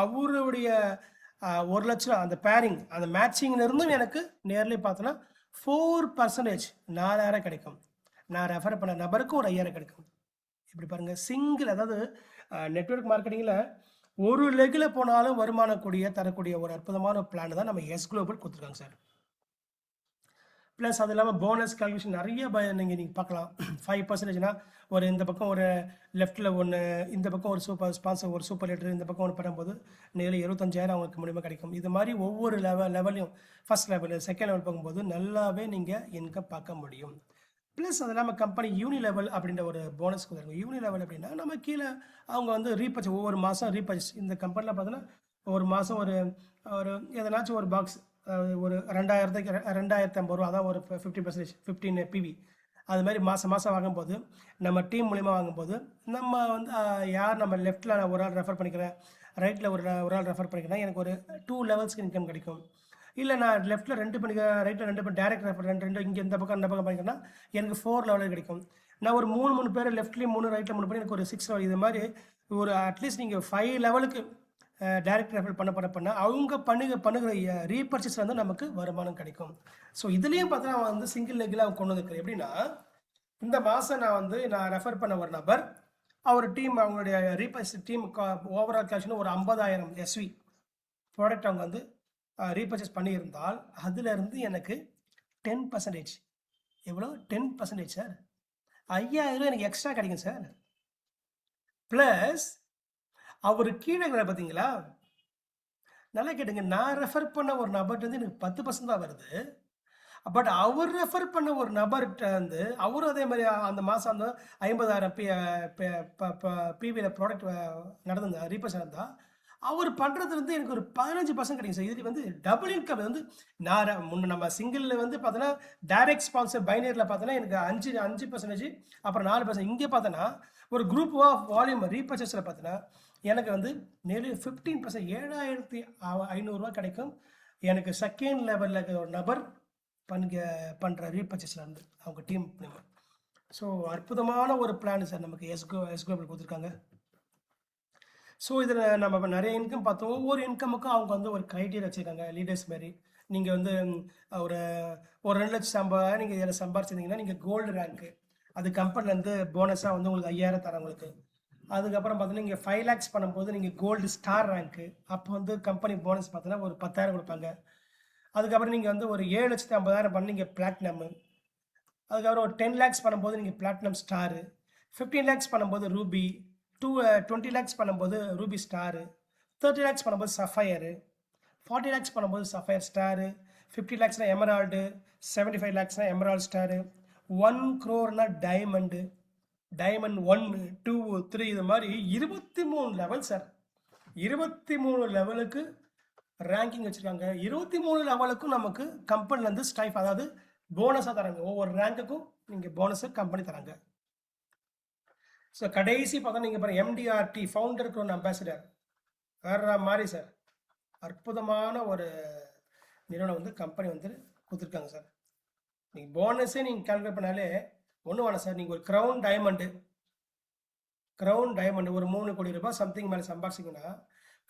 அவருடைய 1 லட்சம் அந்த பேரிங் அந்த மேட்சிங்ல இருந்தும் எனக்கு நேர்லி பார்த்தோன்னா 4% 4000 கிடைக்கும். நான் ரெஃபர் பண்ண நபருக்கு ஒரு 5000 கிடைக்கும். இப்படி பாருங்க, சிங்கிள், அதாவது நெட்வொர்க் மார்க்கெட்டிங்கில் ஒரு லெக்கில் போனாலும் வருமானம் தரக்கூடிய ஒரு அற்புதமான பிளான் தான் நம்ம எஸ் குளோபல் கொடுத்துருக்காங்க சார். ப்ளஸ் அது இல்லாமல் போனஸ் கால்குலேஷன் நிறைய நீங்கள் பார்க்கலாம். 5%னா ஒரு இந்த பக்கம் ஒரு லெஃப்ட்டில் ஒன்று, இந்த பக்கம் ஒரு சூப்பர் ஸ்பான்சர் ஒரு சூப்பர் லீடர், இந்த பக்கம் ஒன்று பண்ணும்போது நேரில் 75,000 அவங்களுக்கு மூலியமாக கிடைக்கும். இது மாதிரி ஒவ்வொரு லெவலையும் ஃபர்ஸ்ட் லெவல் செகண்ட் லெவல் போகும்போது நல்லாவே நீங்கள் இன்கம் பார்க்க முடியும். ப்ளஸ் அது இல்லாமல் கம்பெனி யூனி லெவல் அப்படின்ற ஒரு போனஸ் கொடுத்துருங்க. யூனி லெவல் அப்படின்னா நம்ம கீழே அவங்க வந்து ரீபர்ச்சேஸ் ஒவ்வொரு மாதம் ரீபர்ச்சேஸ். இந்த கம்பெனியில் பார்த்தோன்னா ஒரு மாதம் ஒரு எதனாச்சும் ஒரு பாக்ஸ் ஒரு 2,050 ரூபா, அதான் ஒரு 50%, 15 PV அது மாதிரி மாதம் வாங்கும்போது நம்ம டீம் மூலிமா வாங்கும்போது நம்ம வந்து யார் நம்ம லெஃப்ட்டில் நான் ஒரு ஆள் ரெஃபர் பண்ணிக்கிறேன், ரைட்டில் ஒரு ஆள் ரெஃபர் பண்ணிக்கிறேன், எனக்கு ஒரு 2 லெவல்ஸ்க்கு இன்கம் கிடைக்கும். இல்லை நான் லெஃப்ட்டில் 2 பண்ணிக்கிறேன், ரைட்டில் 2 டேரக்ட் ரெஃபர் 2 இங்கே இந்த பக்கம் பண்ணிக்கிறேன்னா எனக்கு 4 லெவலில் கிடைக்கும். நான் ஒரு 3 பேர் லெஃப்ட்லேயும் 3 ரைட்டில் 3 பண்ணி எனக்கு ஒரு 6 லெவல். இது மாதிரி ஒரு அட்லீஸ்ட் நீங்கள் 5 லெவலுக்கு டைரக்ட் ரெஃபர் பண்ண அவங்க பண்ணுகிற ரீபர்ச்சேஸில் வந்து நமக்கு வருமானம் கிடைக்கும். ஸோ இதுலேயும் பார்த்தா நான் வந்து சிங்கிள் லெக்கில் அவங்க கொண்டு வந்துருக்கேன். எப்படின்னா இந்த மாதம் நான் ரெஃபர் பண்ண ஒரு நபர், அவர் டீம் அவங்களுடைய ரீபர்ச்சேஸ் டீம் ஓவரால் கேஷ்னு ஒரு 50,000 SV ப்ராடக்ட் அவங்க வந்து ரீபர்ச்சேஸ் பண்ணியிருந்தால் அதுலேருந்து எனக்கு 10%, எவ்வளோ 10% சார், 5,000 எனக்கு எக்ஸ்ட்ரா கிடைக்கும் சார். ப்ளஸ் அவர் கீழே பார்த்தீங்களா, நல்லா கேட்டுங்க, நான் ரெஃபர் பண்ண ஒரு நபர்கிட்ட வந்து எனக்கு 10% தான் வருது. பட் அவர் ரெஃபர் பண்ண ஒரு நபர்கிட்ட வந்து அவரும் அதே மாதிரி அந்த மாதம் அந்த 50,000 PVயில் ப்ராடக்ட் நடந்தா ரீபர்ஸ் நடந்தால் அவர் பண்ணுறதுலேருந்து எனக்கு ஒரு 15% கிடைக்கும் சார். இது வந்து டபுள் இன்கம். வந்து நான் நம்ம சிங்கிளில் வந்து பார்த்தோன்னா டைரக்ட் ஸ்பான்சர் பைனரியில் பார்த்தோன்னா எனக்கு 5%, அப்புறம் 4%. இங்கே பார்த்தோன்னா ஒரு குரூப் ஆஃப் வால்யூம் ரீபர்ச்சேஸில் பார்த்தோன்னா எனக்கு வந்து நேரில் 15%, 7,500 கிடைக்கும். எனக்கு செகண்ட் லெவலில் ஒரு நபர் பண்ணுற ரீபர்ச்சேஸில் இருந்து அவங்க டீம். ஸோ அற்புதமான ஒரு பிளான் சார் நமக்கு எஸ் குளோபல் கொடுத்துருக்காங்க. ஸோ இதில் நம்ம நிறைய இன்கம் பார்த்தோம். ஒவ்வொரு இன்கமுக்கும் அவங்க வந்து ஒரு க்ரைட்டீரியா வச்சுருக்காங்க. லீடர்ஸ் மாரி நீங்கள் வந்து ஒரு 2 லட்சம் நீங்கள் இதில் சம்பாரிச்சிருந்தீங்கன்னா நீங்கள் கோல்டு ரேங்க்கு, அது கம்பெனிலேருந்து போனஸாக வந்து உங்களுக்கு 5,000 தரேன் உங்களுக்கு. அதுக்கப்புறம் பார்த்தீங்கன்னா நீங்கள் 5 lakhs பண்ணும்போது நீங்கள் கோல்டு ஸ்டார் ரேங்க்கு, அப்போ வந்து கம்பெனி போனஸ் பார்த்தீங்கன்னா ஒரு 10,000 கொடுப்பாங்க. அதுக்கப்புறம் நீங்கள் வந்து ஒரு 7,50,000 பண்ணி நீங்கள் பிளாட்டினம். அதுக்கப்புறம் ஒரு 10 lakhs பண்ணும்போது நீங்கள் பிளாட்டினம் ஸ்டாரு, 15 lakhs பண்ணும்போது ரூபி, 20 lakhs பண்ணும்போது ரூபி ஸ்டாரு, 30 lakhs பண்ணும்போது சஃபயரு, 40 lakhs பண்ணும்போது சஃபயர் ஸ்டாரு, 50 lakhsனா எமரால்டு, 75 lakhsனா emerald star, 1 crore diamond, diamond 1, 2, 3 இது மாதிரி 23 லெவல் சார். 23 லெவலுக்கு ரேங்கிங் வச்சுருக்காங்க. 23 லெவலுக்கும் நமக்கு கம்பெனிலேருந்து ஸ்டைஃப், அதாவது போனஸாக தராங்க. ஒவ்வொரு ரேங்க்குக்கும் நீங்கள் போனஸை கம்பெனி தராங்க. ஸோ கடைசி பார்த்தா நீங்கள் பாருங்கள், MDRT ஃபவுண்டருக்கு ஒரு அம்பாசிடர் வேற மாதிரி சார். அற்புதமான ஒரு நிறுவனம் வந்து கம்பெனி வந்து கொடுத்துருக்காங்க சார். நீங்கள் போனஸே நீங்கள் கால்குலேட் பண்ணாலே ஒன்றும் வேணாம் சார். நீங்கள் ஒரு க்ரௌன் டைமண்டு ஒரு 3 கோடி ரூபாய் சம்திங் மேலே சம்பாதிச்சிங்கன்னா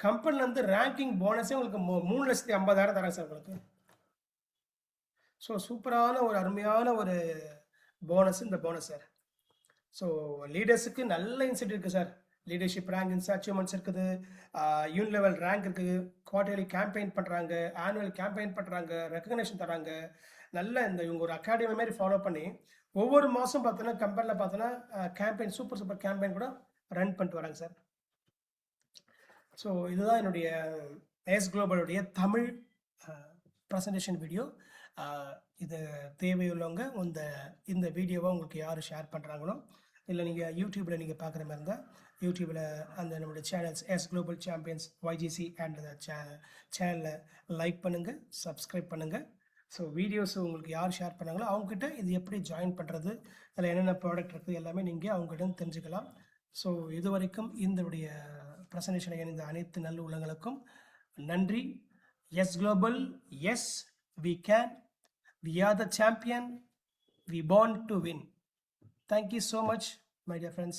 கம்பெனிலேருந்து ரேங்கிங் போனஸே உங்களுக்கு 3,50,000 தராங்க சார் உங்களுக்கு. ஸோ சூப்பரான ஒரு அருமையான ஒரு போனஸ் இந்த போனஸ் சார். ஸோ லீடர்ஸுக்கு நல்ல இன்சென்டிவ் இருக்குது சார். லீடர்ஷிப் ரேங்க் அச்சீவ்மெண்ட்ஸ் இருக்குது, யூனிட் லெவல் ரேங்க் இருக்குது, குவார்டர்லி கேம்பெயின் பண்ணுறாங்க, ஆனுவல் கேம்பெயின் பண்ணுறாங்க, ரெக்கக்னேஷன் தராங்க. நல்ல இந்த இவங்க ஒரு அகாடமி மாதிரி ஃபாலோ பண்ணி ஒவ்வொரு மாதம் பார்த்தோன்னா கம்பெனியில் பார்த்தோன்னா கேம்பெயின் சூப்பர் கேம்பெயின் கூட ரன் பண்ணிட்டு வராங்க சார். ஸோ இதுதான் என்னுடைய எஸ் குளோபலுடைய தமிழ் ப்ரெசன்டேஷன் வீடியோ. இது தேவையுள்ளவங்க இந்த வீடியோவை உங்களுக்கு யார் ஷேர் பண்ணுறாங்களோ, இல்லை நீங்கள் யூடியூப்பில் நீங்கள் பார்க்குற மாதிரி இருந்தால் யூடியூப்பில் அந்த நம்மளுடைய channels S Global champions YGC and சேனலை லைக் பண்ணுங்கள், சப்ஸ்கிரைப் பண்ணுங்கள். ஸோ வீடியோஸ் உங்களுக்கு யார் ஷேர் பண்ணாங்களோ அவங்ககிட்ட இது எப்படி ஜாயின் பண்ணுறது, அதில் என்னென்ன ப்ராடக்ட் இருக்குது எல்லாமே நீங்கள் அவங்ககிட்ட தெரிஞ்சுக்கலாம். ஸோ இது வரைக்கும் இதனுடைய ப்ரெசன்டேஷனை இணைந்த அனைத்து நல்ல உள்ளங்களுக்கும் நன்றி. S Global, yes we can, we are the champion, we born to win. Thank you so much my dear friends.